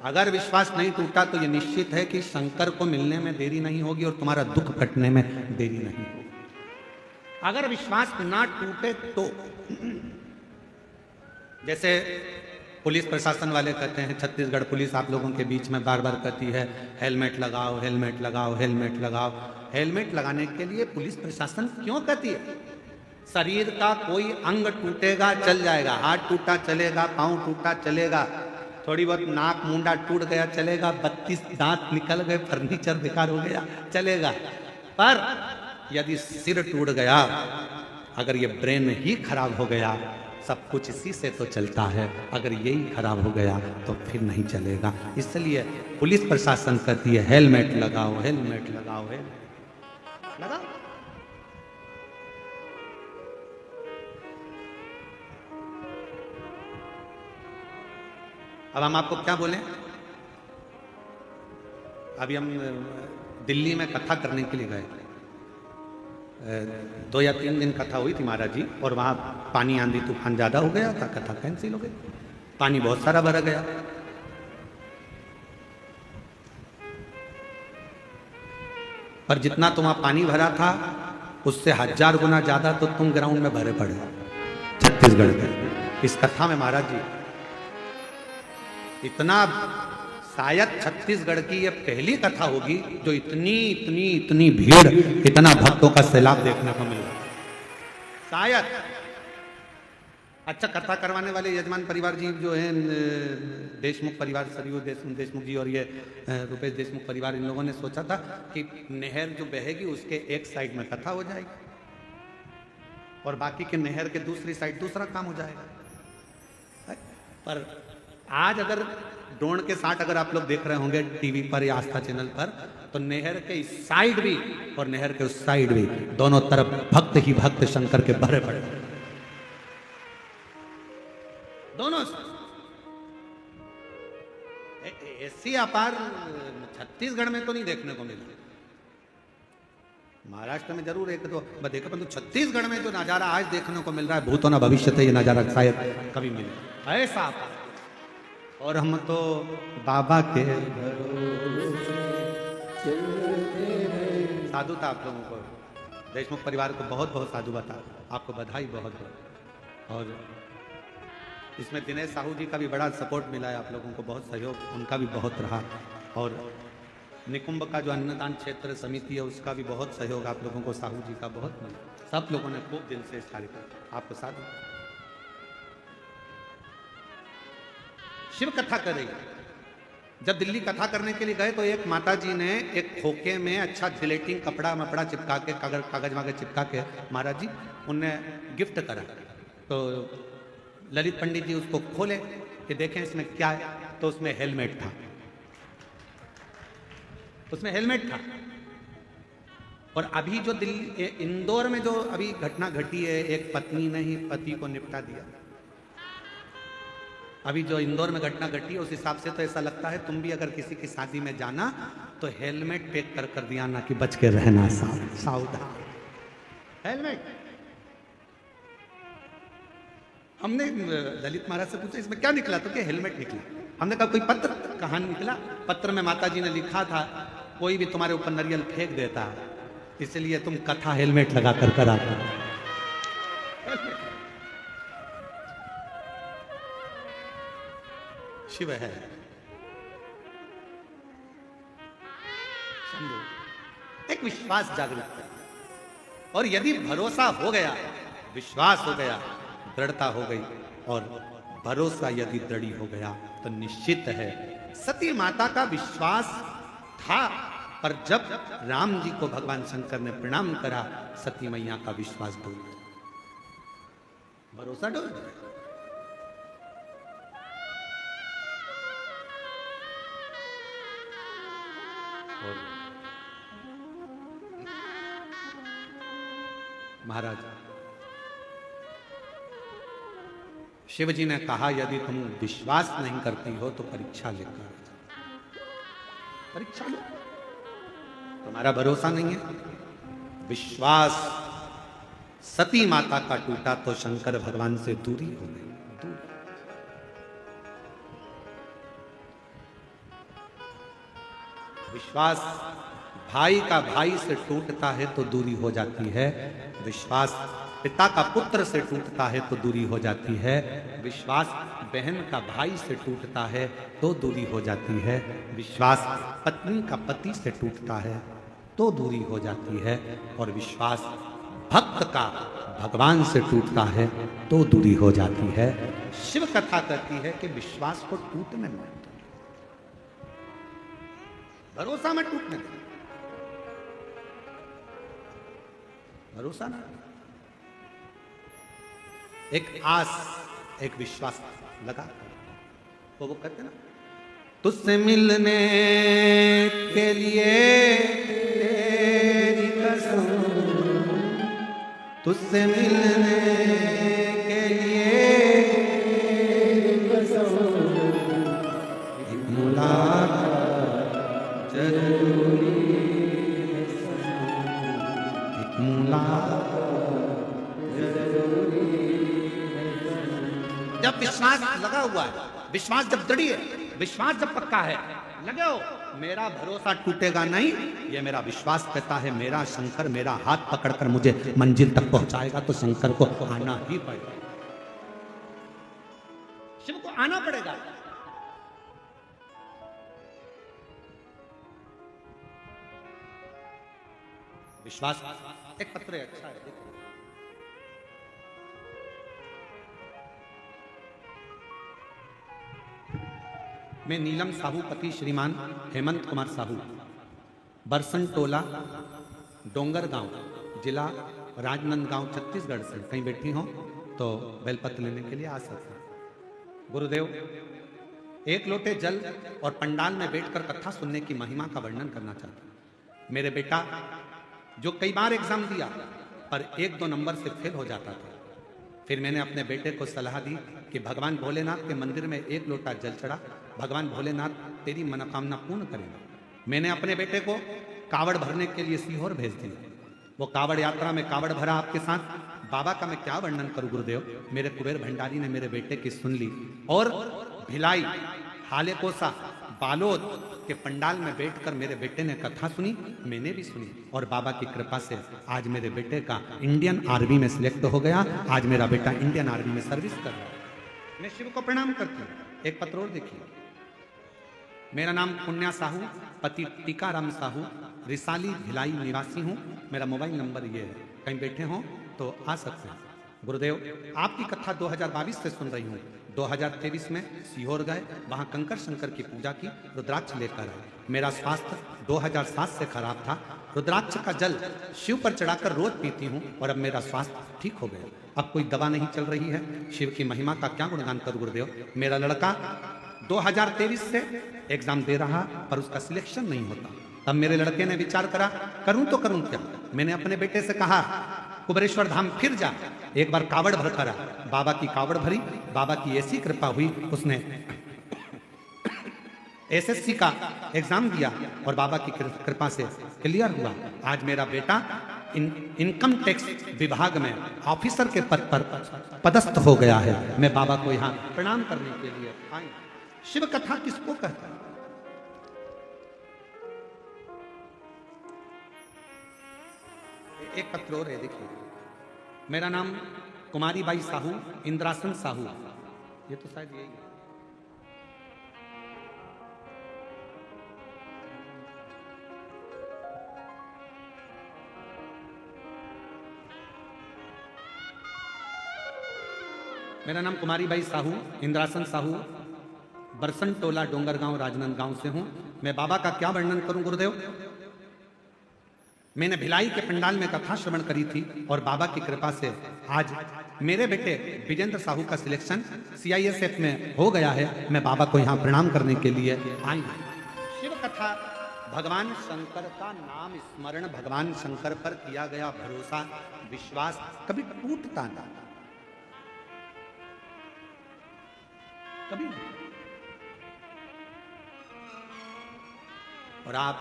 अगर विश्वास नहीं टूटा तो ये निश्चित है कि शंकर को मिलने में देरी नहीं होगी और तुम्हारा दुख कटने में देरी नहीं होगी। अगर विश्वास ना टूटे तो जैसे पुलिस प्रशासन वाले कहते हैं, छत्तीसगढ़ पुलिस आप लोगों के बीच में बार बार कहती है हेलमेट लगाओ, हेलमेट लगाओ, हेलमेट लगाओ। हेलमेट लगाने के लिए पुलिस प्रशासन क्यों कहती है? शरीर का कोई अंग टूटेगा चल जाएगा, हाथ टूटा चलेगा, पांव टूटा चलेगा, थोड़ी बहुत नाक मुंडा टूट गया चलेगा, 32 दांत निकल गए, फर्नीचर बेकार हो गया चलेगा। पर यदि सिर टूट गया, अगर ये ब्रेन ही खराब हो गया, सब कुछ इसी से तो चलता है, अगर यही खराब हो गया तो फिर नहीं चलेगा। इसलिए पुलिस प्रशासन कहती है हेलमेट लगाओ, हेलमेट लगाओ, हेलमेट लगाओ। अब हम आपको क्या बोलें? अभी हम दिल्ली में कथा करने के लिए गए, 2 या 3 दिन कथा हुई थी महाराज जी, और वहाँ पानी आंधी तूफान ज़्यादा हो गया था, कथा कैंसिल हो गई, पानी बहुत सारा भरा गया। पर जितना तुम्हारा पानी भरा था उससे 1000 गुना ज़्यादा तो तुम ग्राउंड में भरे पड़े छत्तीसगढ़ में। इस कथा में महाराज जी इतना, शायद छत्तीसगढ़ की ये पहली कथा होगी जो इतनी इतनी इतनी भीड़, इतना भक्तों का सैलाब देखने को मिल रहा है, शायद। अच्छा, कथा करवाने वाले यजमान परिवार जी जो हैं, देशमुख परिवार, सरयू देशमुख जी और ये रुपेश देशमुख परिवार, इन लोगों ने सोचा था कि नहर जो बहेगी उसके एक साइड में कथा हो जाएगी और बाकी के नहर के दूसरी साइड दूसरा काम हो जाएगा। पर आज अगर ड्रोन के साथ अगर आप लोग देख रहे होंगे टीवी पर या आस्था चैनल पर, तो नहर के इस साइड भी और नहर के उस साइड भी दोनों तरफ भक्त ही भक्त शंकर के भरे पड़े, दोनों ऐसी अपार छत्तीसगढ़ में तो नहीं देखने को मिला। महाराष्ट्र में जरूर एक दो देखा, परंतु छत्तीसगढ़ में जो नजारा आज देखने को मिल रहा है, भूतो ना भविष्य ये नजारा शायद कभी मिले ऐसा। और हम तो बाबा के साधु था। आप लोगों को देशमुख परिवार को बहुत बहुत साधु बता, आपको बधाई बहुत बहुत। और इसमें दिनेश साहू जी का भी बड़ा सपोर्ट मिला है, आप लोगों को बहुत सहयोग उनका भी बहुत रहा। और निकुंभ का जो अन्नदान क्षेत्र समिति है उसका भी बहुत सहयोग आप लोगों को साहू जी का बहुत मिला। सब लोगों ने खूब दिल से इस कार्य कर आपको साधु। शिव कथा कर रही, जब दिल्ली कथा करने के लिए गए तो एक माता जी ने एक खोखे में अच्छा जिलेटिन कपड़ा मपड़ा चिपका के कागज वागज चिपका के महाराज जी उनने गिफ्ट करा। तो ललित पंडित जी उसको खोले कि देखें इसमें क्या है, तो उसमें हेलमेट था, उसमें हेलमेट था। और अभी जो दिल्ली इंदौर में जो अभी घटना घटी है, एक पत्नी ने ही पति को निपटा दिया। अभी जो इंदौर में घटना घटी है उस हिसाब से तो ऐसा लगता है तुम भी अगर किसी की शादी में जाना तो हेलमेट पैक कर दिया ना कि बच के रहना, सावधान हेलमेट। हमने ललित महाराज से पूछा इसमें क्या निकला, तो क्या हेलमेट निकला। हमने कहा कोई पत्र, कहानी निकला। पत्र में माता जी ने लिखा था कोई भी तुम्हारे ऊपर नारियल फेंक देता है इसलिए तुम कथा हेलमेट लगा कर कराता। शिव है एक विश्वास जागृत है। और यदि भरोसा हो गया, विश्वास हो गया, दृढ़ता हो गई और भरोसा यदि दृढ़ हो गया तो निश्चित है। सती माता का विश्वास था, पर जब राम जी को भगवान शंकर ने प्रणाम करा सती मैया का विश्वास डूब गया, भरोसा डूब गया। महाराज शिव जी ने कहा यदि तुम विश्वास नहीं करती हो तो परीक्षा लेकर, परीक्षा लो। तुम्हारा भरोसा नहीं है, विश्वास सती माता का टूटा तो शंकर भगवान से दूरी हो गई। विश्वास भाई का भाई से टूटता है तो दूरी हो जाती है, विश्वास पिता का पुत्र से टूटता है तो दूरी हो जाती है, विश्वास बहन का भाई से टूटता है तो दूरी हो जाती है, विश्वास पत्नी का पति से टूटता है तो दूरी हो जाती है, और विश्वास भक्त का भगवान से टूटता है तो दूरी हो जाती है। शिव कथा कहती है कि विश्वास को टूटने में, भरोसा में टूटने दे, भरोसा ना, एक आस एक विश्वास लगा। वो कहते ना तुझसे मिलने के लिए तेरी कसम, तुझसे मिलने के लिए तेरी कसम, एक मुलाकात जरूरी है, एक मुलाकात जरूरी है। जब विश्वास लगा हुआ है, विश्वास जब दृढ़ है, विश्वास जब पक्का है, लगे हो मेरा भरोसा टूटेगा नहीं, ये मेरा विश्वास कहता है मेरा शंकर मेरा हाथ पकड़कर मुझे मंजिल तक पहुंचाएगा, तो शंकर को आना ही पड़ेगा, शिव को आना पड़ेगा। विश्वास एक पत्र है, अच्छा है, देखो मैं नीलम साहू पति श्रीमान हेमंत कुमार साहू, बरसन टोला डोंगर गांव, जिला राजनांदगांव, छत्तीसगढ़ से कहीं बैठी हो तो बेलपत्र लेने के लिए आ सकते हैं। गुरुदेव, एक लोटे जल और पंडाल में बैठकर कथा सुनने की महिमा का वर्णन करना चाहता हूं। मेरे बेटा जो कई बार एग्जाम दिया पर 1-2 नंबर से फेल हो जाता था, फिर मैंने अपने बेटे को सलाह दी कि भगवान भोलेनाथ के मंदिर में 1 लोटा जल चढ़ा, भगवान भोलेनाथ तेरी मनोकामना पूर्ण करेंगे। मैंने अपने बेटे को कावड़ भरने के लिए सीहोर भेज दिया। वो कावड़ यात्रा में कावड़ भरा आपके साथ। बाबा का मैं क्या वर्णन करूं गुरुदेव। मेरे कुबेर भंडारी ने मेरे बेटे की सुन ली और भिलाई, हालेकोसा, बालोद के पंडाल में बैठकर मेरे बेटे ने कथा सुनी, मैंने भी सुनी और बाबा की कृपा से आज मेरे बेटे का इंडियन आर्मी में सिलेक्ट हो गया। आज मेरा बेटा इंडियन आर्मी में सर्विस कर रहा है। मैं शिव को प्रणाम करती हूँ। एक पत्र और देखिए। मेरा नाम पुण्या साहू, पति टीकाराम साहू, रिसाली भिलाई निवासी हूँ। मेरा मोबाइल नंबर ये है, कहीं बैठे हों तो आ सकते हैं। गुरुदेव, आपकी कथा 2022 से सुन रही हूँ। 2023 में सीहोर गए, वहाँ कंकर शंकर की पूजा की, रुद्राक्ष लेकर आए। मेरा स्वास्थ्य 2007 से खराब था। रुद्राक्ष का जल शिव पर चढ़ाकर रोज पीती हूँ और अब मेरा स्वास्थ्य ठीक हो गया। अब कोई दवा नहीं चल रही है। शिव की महिमा का क्या गुणगान करूँ गुरुदेव। मेरा लड़का 2023 से एग्जाम दे रहा पर उसका सिलेक्शन नहीं होता। तब मेरे लड़के ने विचार करा, करूं तो करूं क्या। मैंने अपने बेटे से कहा, कुबेरेश्वर धाम फिर जा, एक बार कावड़ भर करा। बाबा की कावड़ भरी, बाबा की ऐसी कृपा हुई, उसने एसएससी का एग्जाम दिया और बाबा की कृपा से क्लियर हुआ। आज मेरा बेटा इनकम टैक्स विभाग में ऑफिसर के पद पर पदस्थ हो गया है। मैं बाबा को यहाँ प्रणाम करने के लिए आई। शिव कथा किसको कहता है। एक पत्र और है, देखिए। मेरा नाम कुमारी बाई साहू, इंद्रासन साहू, ये तो शायद यही है। मेरा नाम कुमारी बाई साहू, इंद्रासन साहू, बरसन टोला, डोंगरगांव, राजनांदगांव से हूं। मैं बाबा का क्या वर्णन करूं गुरुदेव। मैंने भिलाई के पंडाल में कथा श्रवण करी थी और बाबा की कृपा से आज मेरे बेटे विजेंद्र साहू का सिलेक्शन CISF में हो गया है। मैं बाबा को यहाँ प्रणाम करने के लिए आई हूँ। शिव कथा, भगवान शंकर का नाम स्मरण, भगवान शंकर पर किया गया भरोसा, विश्वास कभी टूटता ना, कभी नहीं। और आप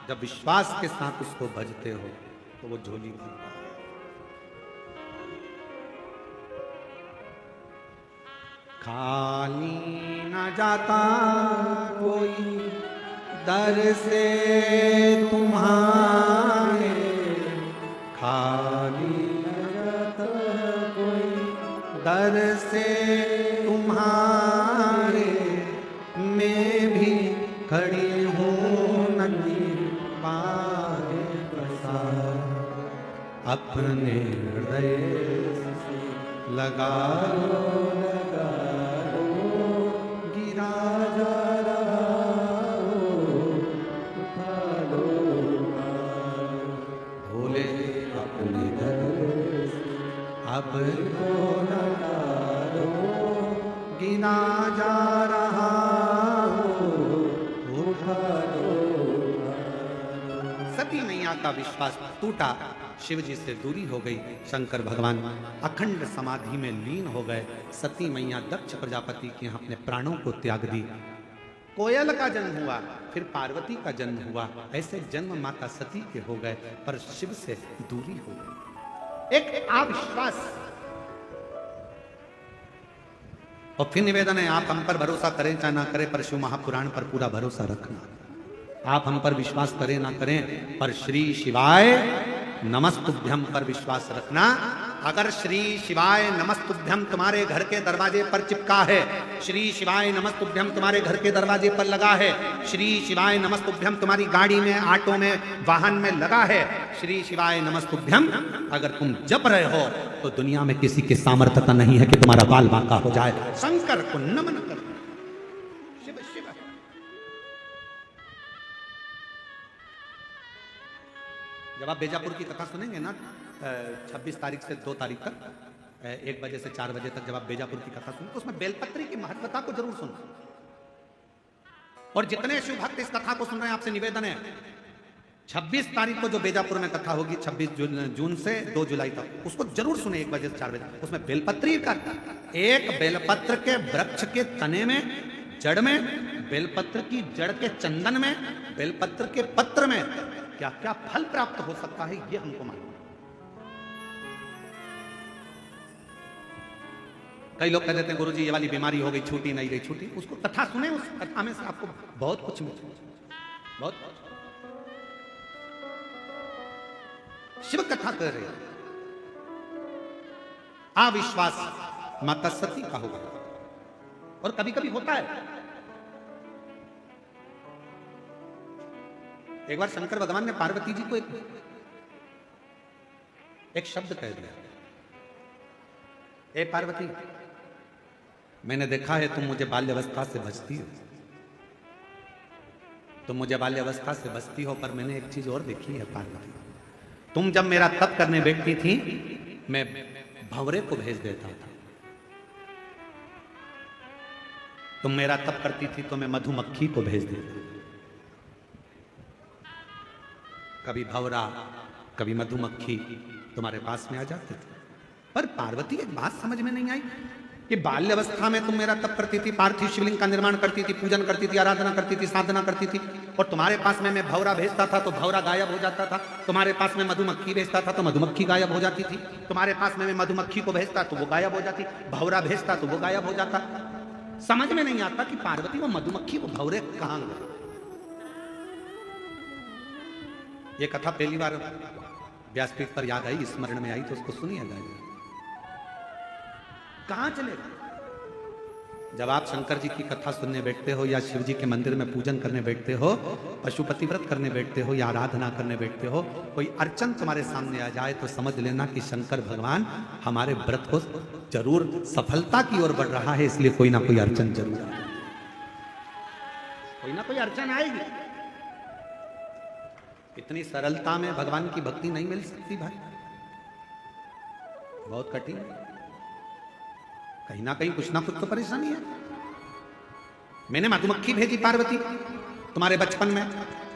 जब विश्वास के साथ उसको भजते हो तो वो झोली भरता है। खाली न जाता कोई दर से तुम्हारे, खाली न जाता कोई दर से तुम्हारे, मैं भी खड़ी हूँ नदी पाए प्रसाद, अपने हृदय लगा लो, गिरा जा रहा हो, उठा लो भोले अपने दर से, अब तो न डालो, गिरा जा रहा हो, उठा लो। सती मैया का विश्वास टूटा, शिव जी से दूरी हो गई। शंकर भगवान अखंड समाधि में लीन हो गए। सती मैया दक्ष प्रजापति के यहाँ अपने प्राणों को त्याग दी। कोयल का जन्म हुआ, फिर पार्वती का जन्म हुआ। ऐसे जन्म माता सती के हो गए, पर शिव से दूरी हो गई। एक अविश्वास। और फिर निवेदन है, आप हम पर भरोसा करें चाहे ना करें, पर शिव महापुराण पर पूरा भरोसा रखना। आप हम पर विश्वास करें ना करें, पर श्री शिवाय नमस्तुभ्यम पर विश्वास रखना। अगर श्री शिवाय नमस्तुभ्यम तुम्हारे घर के दरवाजे पर चिपका है, श्री शिवाय नमस्तुभ्यम तुम्हारे घर के दरवाजे पर लगा है, श्री शिवाय नमस्तुभ्यम तुम्हारी गाड़ी में, ऑटो में, वाहन में लगा है, श्री शिवाय नमस्तुभ्यम अगर तुम जप रहे हो तो दुनिया में किसी के सामर्थ्य नहीं है कि तुम्हारा बाल बांका हो जाए। शंकर को नमन कर। शिव शिव। जब आप बेजापुर की कथा सुनेंगे ना 26 तारीख से 2 तारीख तक 1 बजे से 4 बजे तक, जब आप बेजापुर की कथा सुनेंगे तो उसमें बेलपत्री की महत्वता को जरूर सुनना। और जितने शिव भक्त इस कथा को सुन रहे हैं, आपसे निवेदन है 26 तारीख को जो बेजापुर में कथा होगी, 26 जून से 2 जुलाई तक, उसको जरूर सुने 1 बजे से 4 बजे। उसमें बेलपत्री का, एक बेलपत्र के वृक्ष के तने में, जड़ में, बेलपत्र की जड़ के चंदन में, बेलपत्र के पत्र में क्या क्या फल प्राप्त हो सकता है, ये हमको मालूम है। कई लोग कह देते हैं गुरुजी ये वाली बीमारी हो गई, छूटी नहीं गई, छूटी। उसको कथा सुने, उस कथा में से आपको बहुत कुछ मिले, बहुत। शिव कथा कर रहे हैं, अविश्वास माता सती का होगा, और कभी कभी होता है। एक बार शंकर भगवान ने पार्वती जी को एक शब्द कह दिया, ए पार्वती, मैंने देखा है तुम मुझे बाल्यावस्था से बचती हो, तुम मुझे बाल्यावस्था से बचती हो, पर मैंने एक चीज और देखी है पार्वती, तुम जब मेरा तप करने बैठती थी, मैं भंवरे को भेज देता था, तुम मेरा तप करती थी तो मैं मधुमक्खी को भेज देता, कभी भंवरा कभी मधुमक्खी तुम्हारे पास में आ जाते थे। पर पार्वती एक बात समझ में नहीं आई कि बाल्यावस्था में तुम मेरा तप करती थी, पार्थिव शिवलिंग का निर्माण करती थी, पूजन करती थी, आराधना करती थी, साधना करती थी, और तुम्हारे पास में मैं भंवरा भेजता था तो भंवरा गायब हो जाता था, तुम्हारे पास में मधुमक्खी भेजता था तो मधुमक्खी गायब हो जाती थी, तुम्हारे पास में मैं मधुमक्खी को भेजता तो वो गायब हो जाती, भंवरा भेजता तो वो गायब हो जाता। समझ में नहीं आता कि पार्वती वो मधुमक्खी वो भंवरे कहां गए। ये कथा पहली बार व्यासपीठ पर याद आई, स्मरण में आई, तो उसको सुनिएगा। कहां चले जब आप शंकर जी की कथा सुनने बैठते हो, या शिव जी के मंदिर में पूजन करने बैठते हो, पशुपति व्रत करने बैठते हो, या आराधना करने बैठते हो, कोई अर्चन तुम्हारे सामने आ जाए तो समझ लेना कि शंकर भगवान हमारे व्रत को जरूर सफलता की ओर बढ़ रहा है, इसलिए कोई ना कोई अर्चन जरूर आएगी, कोई ना कोई अर्चन आएगी। इतनी सरलता में भगवान की भक्ति नहीं मिल सकती भाई, बहुत कठिन है, कहीं ना कुछ तो परेशानी है। मैंने मधुमक्खी भेजी पार्वती तुम्हारे बचपन में,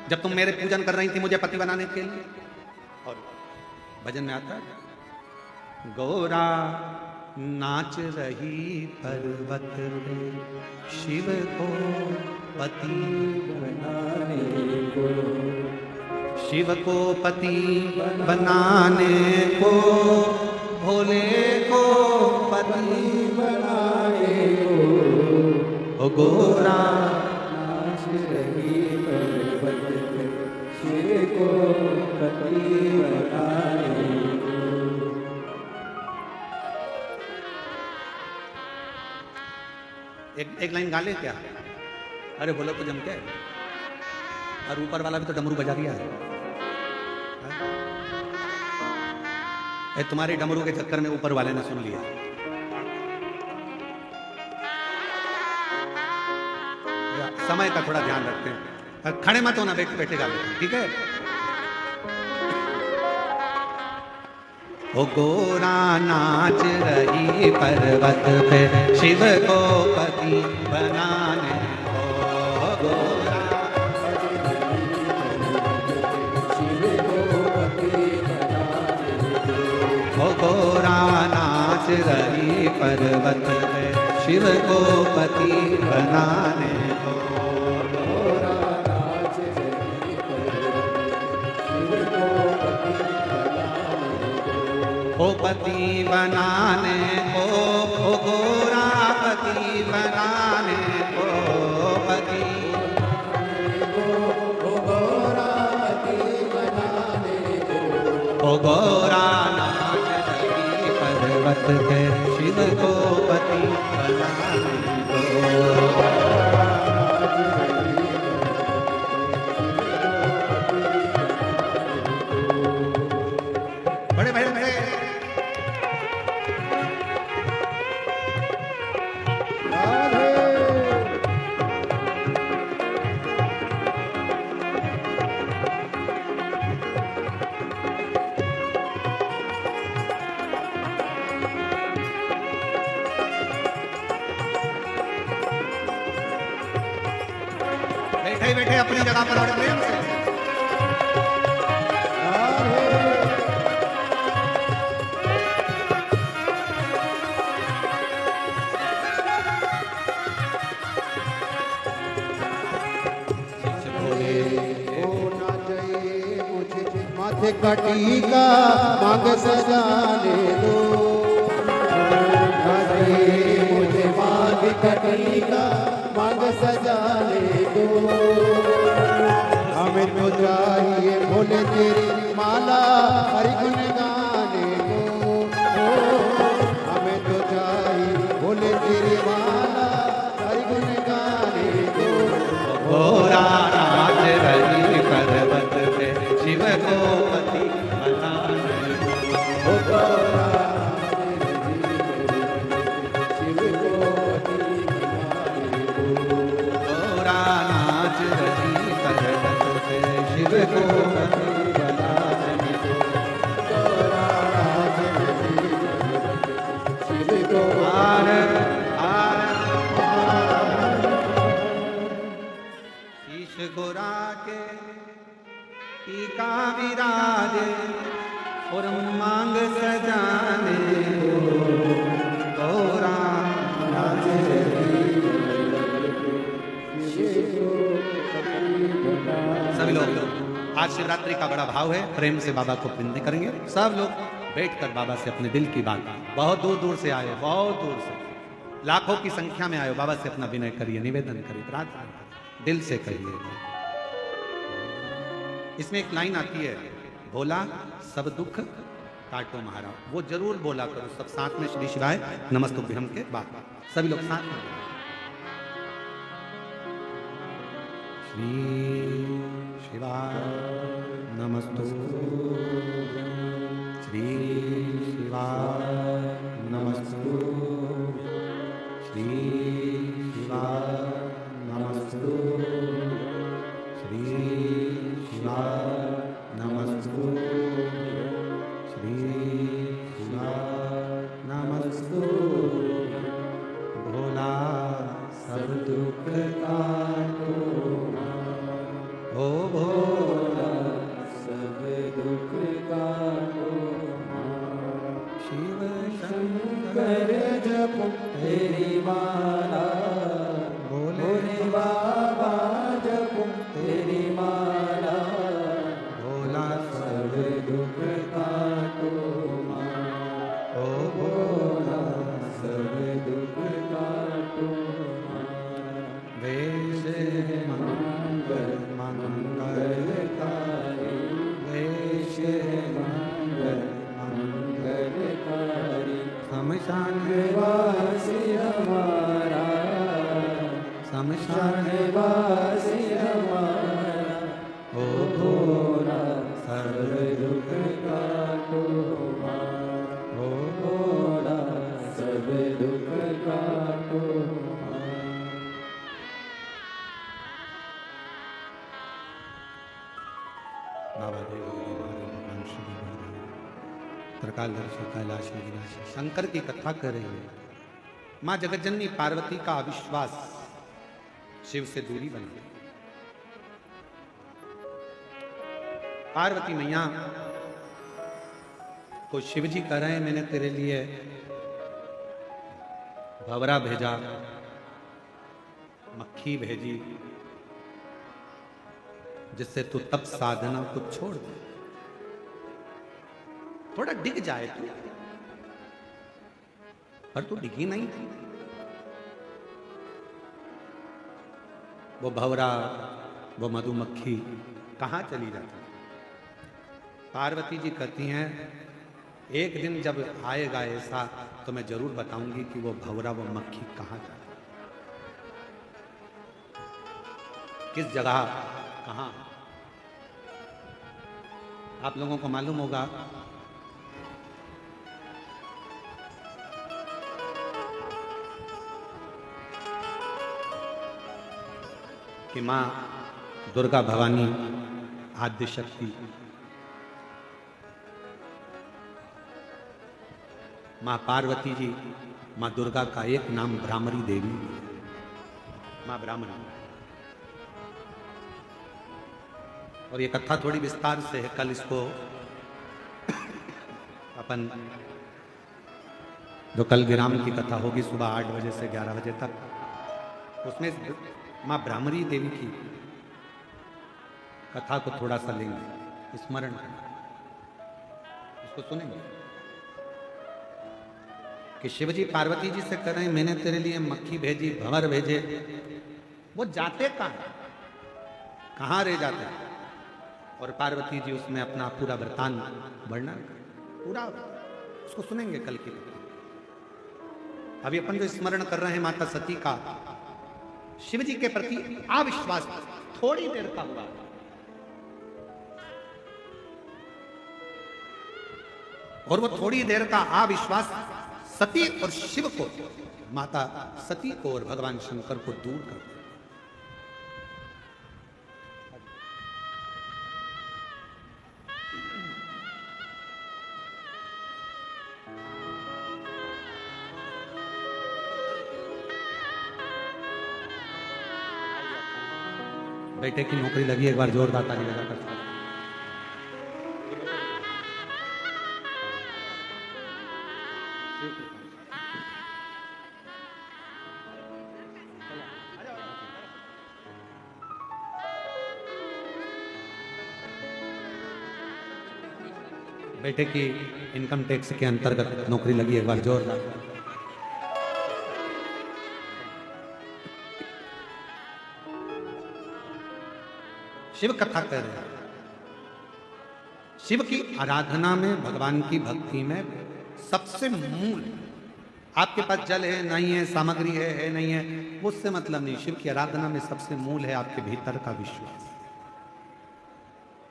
जब तुम मेरे पूजन कर रही थी मुझे पति बनाने के लिए। और भजन में आता है, गौरा नाच रही पर्वत पे, शिव को पति बनाने को, शिव को पति बनाने को, भोले को पति बनाने को, ओ गोरा नाच रही पर्वत पे, शिव को पति बनाने को। एक लाइन गा ले क्या? अरे बोलो तो जम के, और ऊपर वाला भी तो डमरू बजा दिया है। तुम्हारे डमरू के चक्कर में ऊपर वाले ने सुन लिया। समय का थोड़ा ध्यान रखते हैं, खड़े मत होना, बैठेगा, ठीक है। ओ गोरा नाच रही पर्वत पे, शिव को पति बनाने को, गोरा गोरा नाच रही पर्वत पे, शिव को पति बनाने को, गोरा नाच रही पर्वत पे, शिव को पति बनाने को, ओ गोरा पति बनाने को, पति ओ गोरा पति बनाने को, ओ गोरा पर्वत पे, शिव को पति बनाने को। बड़े बड़े बड़े बैठे अपनी जगह पर बड़े प्रेम से। माथे कटी का मांग सजाने दो, कटी का मांग सजाने दो। हमें तो चाहिए भोले तेरी माला हरि गुण गाने दो। हमें तो चाहिए भोले तेरी माला हरि गुण गाने दो। घोरा नाच रही पर्वत पे शिव को पति बनाने दो। घोरा नाच रही पर्वत पे शिव को पति बनाने दो। आर शीश गोरा के टीका विराजे और मांग सजाने दो। गोरा नाच रही। सभी लोग आज शिवरात्रि का बड़ा भाव है, प्रेम से बाबा को विनती करेंगे। सब लोग बैठकर बाबा से अपने दिल की बात, बहुत दूर दूर से आए, बहुत दूर से लाखों की संख्या में आए, बाबा से अपना विनय करिए, निवेदन करिए, प्रार्थना दिल से कहिए। इसमें एक लाइन आती है, भोला सब दुख काटो महारा, वो जरूर बोला करो सब साथ में, श्री शिवाय नमस्तुभ्यम के बाद सभी लोग साथ में। श्री शिवाय नमस्तुभ्यम, श्री शिवाय नमस्तुभ्यम, श्री शिवाय नमस्तुभ्यम, श्री शिवाय नमस्तुभ्यम, श्री शिवाय नमस्तुभ्यम। भोला सब दुख काटो, ओ भोला सब दुख काटो। शिव शंकर जप तेरी माला, भोले बाबा जप तेरी माला। भोला सब दुख काटो, ओ भोला सब दुख काटो। वेश मंगल मंगलकारी, वेश मंगल मंगलकारी। शमशान वासी हमारा, शमशान वासी हमारा। ओ भोला सर्व दुख काटो, ओ भोला सब दुख काटो। बाबा देव भगवान श्री त्रिकालदर्शी कैलाश निवासी शंकर की कथा कर रहे हैं। मां जगतजननी पार्वती का अविश्वास शिव से दूरी बना। पार्वती मैया को शिवजी कह रहे हैं, मैंने तेरे लिए भंवरा भेजा, मक्खी भेजी, जिससे तू तप साधना को छोड़ दे, थोड़ा डिग जाए तू, पर तू डिगी नहीं। वो भंवरा, वो मधुमक्खी कहां चली जाती। पार्वती जी कहती हैं, एक दिन जब आएगा ऐसा तो मैं जरूर बताऊंगी कि वो भंवरा, वो मक्खी कहां जाती, किस जगह, कहां। आप लोगों को मालूम होगा कि मां दुर्गा भवानी आद्य शक्ति, मां पार्वती जी, मां दुर्गा का एक नाम भ्रामरी देवी, मां भ्रामरी। और ये कथा थोड़ी विस्तार से है, कल इसको अपन, जो कल विराम की कथा होगी सुबह 8 बजे से 11 बजे तक, उसमें मां भ्रामरी देवी की कथा को थोड़ा सा लेंगे, स्मरण करेंगे, उसको सुनेंगे। कि शिवजी पार्वती जी से कह रहे हैं मैंने तेरे लिए मक्खी भेजी, भंवर भेजे, वो जाते कहाँ रह जाते? और पार्वती जी उसमें अपना पूरा वृतांत वर्णन, पूरा उसको सुनेंगे कल की। अभी अपन जो स्मरण कर रहे हैं माता सती का, शिव जी के प्रति अविश्वास थोड़ी देर का हुआ, और वो थोड़ी देर का अविश्वास सती और शिव को, माता सती को और भगवान शंकर को दूर कर दिया। बेटे की नौकरी लगी, एक बार जोरदार ताली लगा कर। बेटे की इनकम टैक्स के अंतर्गत नौकरी लगी, एक बार जोरदार। शिव कथा कर रहे हैं। शिव की आराधना में, भगवान की भक्ति में सबसे मूल, आपके पास जल है नहीं है, सामग्री है नहीं है, उससे मतलब नहीं। शिव की आराधना में सबसे मूल है आपके भीतर का विश्वास,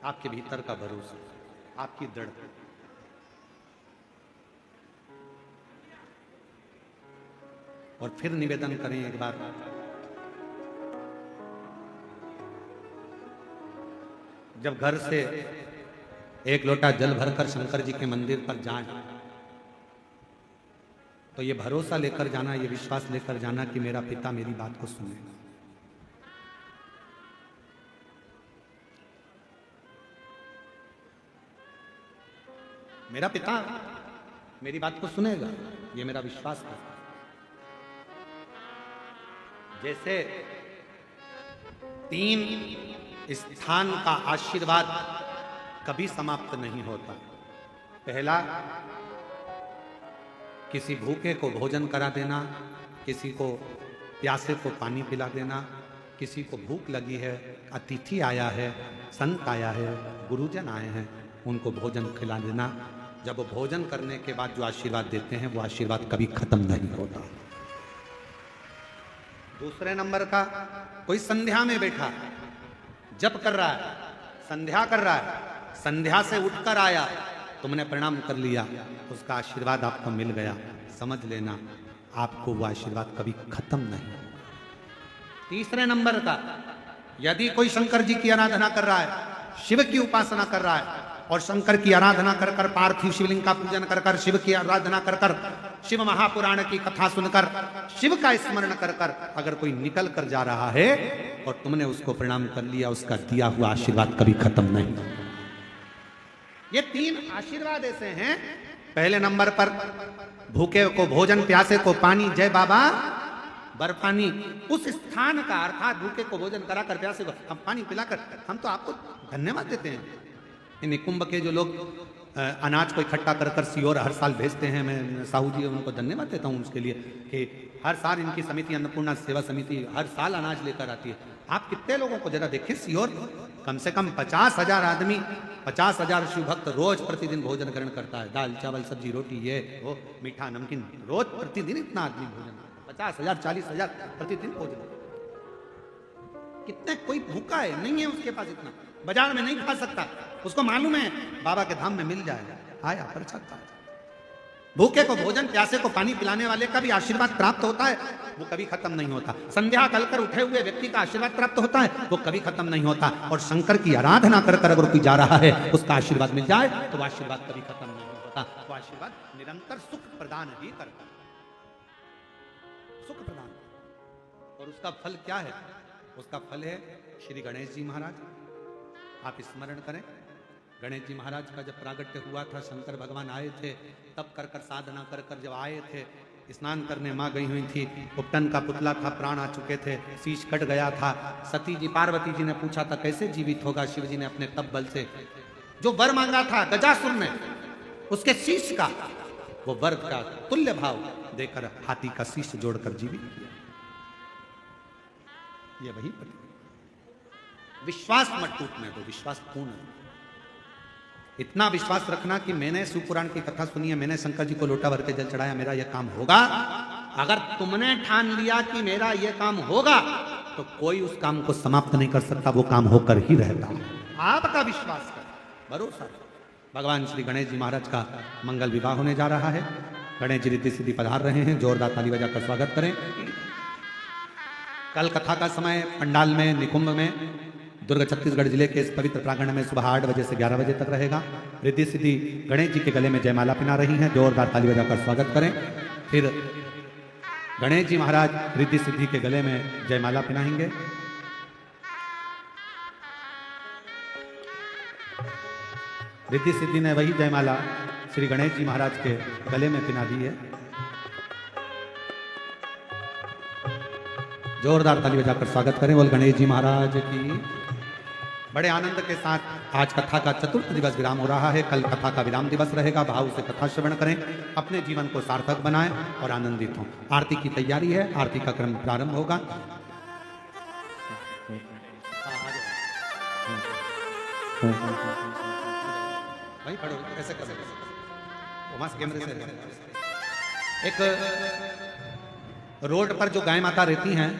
आपके भीतर का भरोसा, आपकी दृढ़ता। और फिर निवेदन करें एक बार, जब घर से एक लोटा जल भरकर शंकर जी के मंदिर पर जाएं, तो ये भरोसा लेकर जाना, ये विश्वास लेकर जाना कि मेरा पिता मेरी बात को सुनेगा। मेरा पिता मेरी बात को सुनेगा, ये मेरा विश्वास है। जैसे 3 स्थान का आशीर्वाद कभी समाप्त नहीं होता। पहला, किसी भूखे को भोजन करा देना, किसी को प्यासे को पानी पिला देना, किसी को भूख लगी है, अतिथि आया है, संत आया है, गुरुजन आए हैं, उनको भोजन खिला देना। जब वो भोजन करने के बाद जो आशीर्वाद देते हैं, वो आशीर्वाद कभी खत्म नहीं होता। दूसरे नंबर का, कोई संध्या में बैठा, जप कर रहा है, संध्या कर रहा है, संध्या से उठकर आया, तुमने प्रणाम कर लिया, उसका आशीर्वाद आपको मिल गया, समझ लेना आपको वो आशीर्वाद कभी खत्म नहीं होगा। तीसरे नंबर का, यदि कोई शंकर जी की आराधना कर रहा है, शिव की उपासना कर रहा है, और शंकर की आराधना कर कर, पार्थिव शिवलिंग का पूजन कर कर, शिव की आराधना कर कर, शिव महापुराण की कथा सुनकर, शिव का स्मरण कर कर अगर कोई निकल कर जा रहा है और तुमने उसको प्रणाम कर लिया, उसका दिया हुआ आशीर्वाद कभी खत्म नहीं। ये 3 आशीर्वाद ऐसे हैं। पहले नंबर पर भूखे को भोजन, प्यासे को पानी, जय बाबा बर्फानी, उस स्थान का अर्थात भूखे को भोजन कराकर, प्यासे को हम पानी पिलाकर हम तो आपको धन्यवाद देते हैं। इन कुंभ के जो लोग अनाज को इकट्ठा कर कर सीहोर हर साल भेजते हैं, मैं साहू जी उनको धन्यवाद देता हूँ उसके लिए कि हर साल इनकी समिति, अन्नपूर्णा सेवा समिति हर साल अनाज लेकर आती है। आप कितने लोगों को जरा देखें, सीहोर कम से कम 50,000 आदमी, 50,000 शिव भक्त रोज प्रतिदिन भोजन ग्रहण करता है। दाल चावल सब्जी रोटी, ये वो मीठा नमकीन, रोज प्रतिदिन इतना आदमी भोजन, 50,000 40,000 प्रतिदिन भोजन। कितने, कोई भूखा है नहीं है उसके पास इतना, बाजार में नहीं खा सकता, उसको मालूम है बाबा के धाम में मिल जाएगा, आया प्रसाद। भूखे को भोजन, प्यासे को पानी पिलाने वाले का भी आशीर्वाद प्राप्त होता है, वो कभी खत्म नहीं होता। संध्या कलकर उठे हुए व्यक्ति का आशीर्वाद प्राप्त होता है, वो कभी खत्म नहीं होता। और शंकर की आराधना कर कर अगर कोई जा रहा है, उसका आशीर्वाद मिल जाए तो वो आशीर्वाद कभी खत्म नहीं होता। वो आशीर्वाद निरंतर सुख प्रदान ही करता है, सुख प्रदान। और उसका फल क्या है? उसका फल है श्री गणेश जी महाराज। आप स्मरण करें, गणेश जी महाराज का जब प्रागट्य हुआ था, शंकर भगवान आए थे, तब कर कर साधना कर कर जब आए थे, स्नान करने माँ गई हुई थी, उपटन का पुतला था, प्राण आ चुके थे, शीश कट गया था। सती जी, पार्वती जी ने पूछा था कैसे जीवित होगा। शिव जी ने अपने तप बल से जो वर मांगा था गजासुर ने, उसके शीश का, वो वर का तुल्य भाव देकर हाथी का शीश जोड़कर जीवित किया। ये वही पति। विश्वास मत टूटने दो, विश्वास पूर्ण। इतना विश्वास रखना कि मैंने शिवपुराण की कथा सुनी है, मैंने शंकर जी को लोटा भर के जल चढ़ाया, मेरा यह काम होगा। अगर तुमने ठान लिया कि मेरा यह काम होगा, तो कोई उस काम को समाप्त नहीं कर सकता, वो काम होकर ही रहता है। आपका विश्वास कर, भरोसा। भगवान श्री गणेश जी महाराज का मंगल विवाह होने जा रहा है। गणेश जी रिद्धि सिद्धि पधार रहे हैं, जोरदार ताली बजाकर स्वागत करें। कल कथा का समय पंडाल में, निकुंभ में, दुर्ग छत्तीसगढ़ जिले के इस पवित्र प्रांगण में सुबह 8 बजे से 11 बजे तक रहेगा। रिद्धि सिद्धि गणेश जी के गले में जयमाला पिना रही हैं, जोरदार ताली बजाकर स्वागत करें। फिर गणेश जी महाराज रिद्धि सिद्धि के गले में जयमाला पिनाएंगे। रिद्धि सिद्धि ने वही जयमाला श्री गणेश जी महाराज के गले में पिना दी है। जोरदार ताली बजाकर स्वागत करें। बोल गणेश जी महाराज की। बड़े आनंद के साथ आज कथा का चतुर्थ दिवस विराम हो रहा है। कल कथा का विराम दिवस रहेगा। भाव से कथा श्रवण करें, अपने जीवन को सार्थक बनाएं और आनंदित हों। आरती की तैयारी है, आरती का क्रम प्रारंभ होगा। भाई पढ़ो, ऐसे कर कैमरे से। एक रोड पर जो गाय माता रहती हैं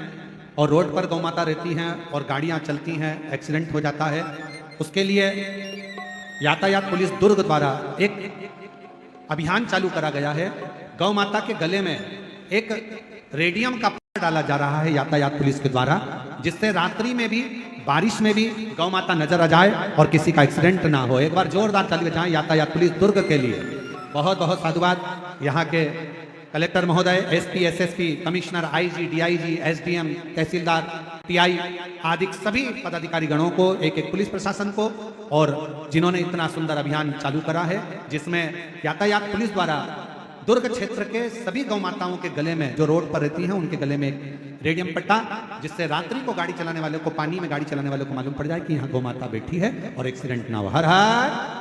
और रोड पर गौ माता रहती हैं और गाड़ियां चलती हैं, एक्सीडेंट हो जाता है, उसके लिए यातायात पुलिस दुर्ग द्वारा एक अभियान चालू करा गया है। गौ माता के गले में एक रेडियम का पट्टा डाला जा रहा है यातायात पुलिस के द्वारा, जिससे रात्रि में भी, बारिश में भी गौ माता नजर आ जाए और किसी का एक्सीडेंट ना हो। एक बार जोरदार ताली बजाएं यातायात पुलिस दुर्ग के लिए। बहुत बहुत साधुवाद। यहाँ के कलेक्टर महोदय, SP, SSP, commissioner, IG, DIG, SDM, tehsildar, PI आदि सभी पदाधिकारी गणों को, एक एक पुलिस प्रशासन को, और जिन्होंने इतना सुंदर अभियान चालू करा है, जिसमें यातायात पुलिस द्वारा दुर्ग क्षेत्र के सभी गौ माताओं के गले में, जो रोड पर रहती हैं, उनके गले में एक रेडियम पट्टा, जिससे रात्रि को गाड़ी चलाने वाले को, पानी में गाड़ी चलाने वाले को मालूम पड़ जाए कि यहाँ गौ माता बैठी है और एक्सीडेंट ना हो। हर हर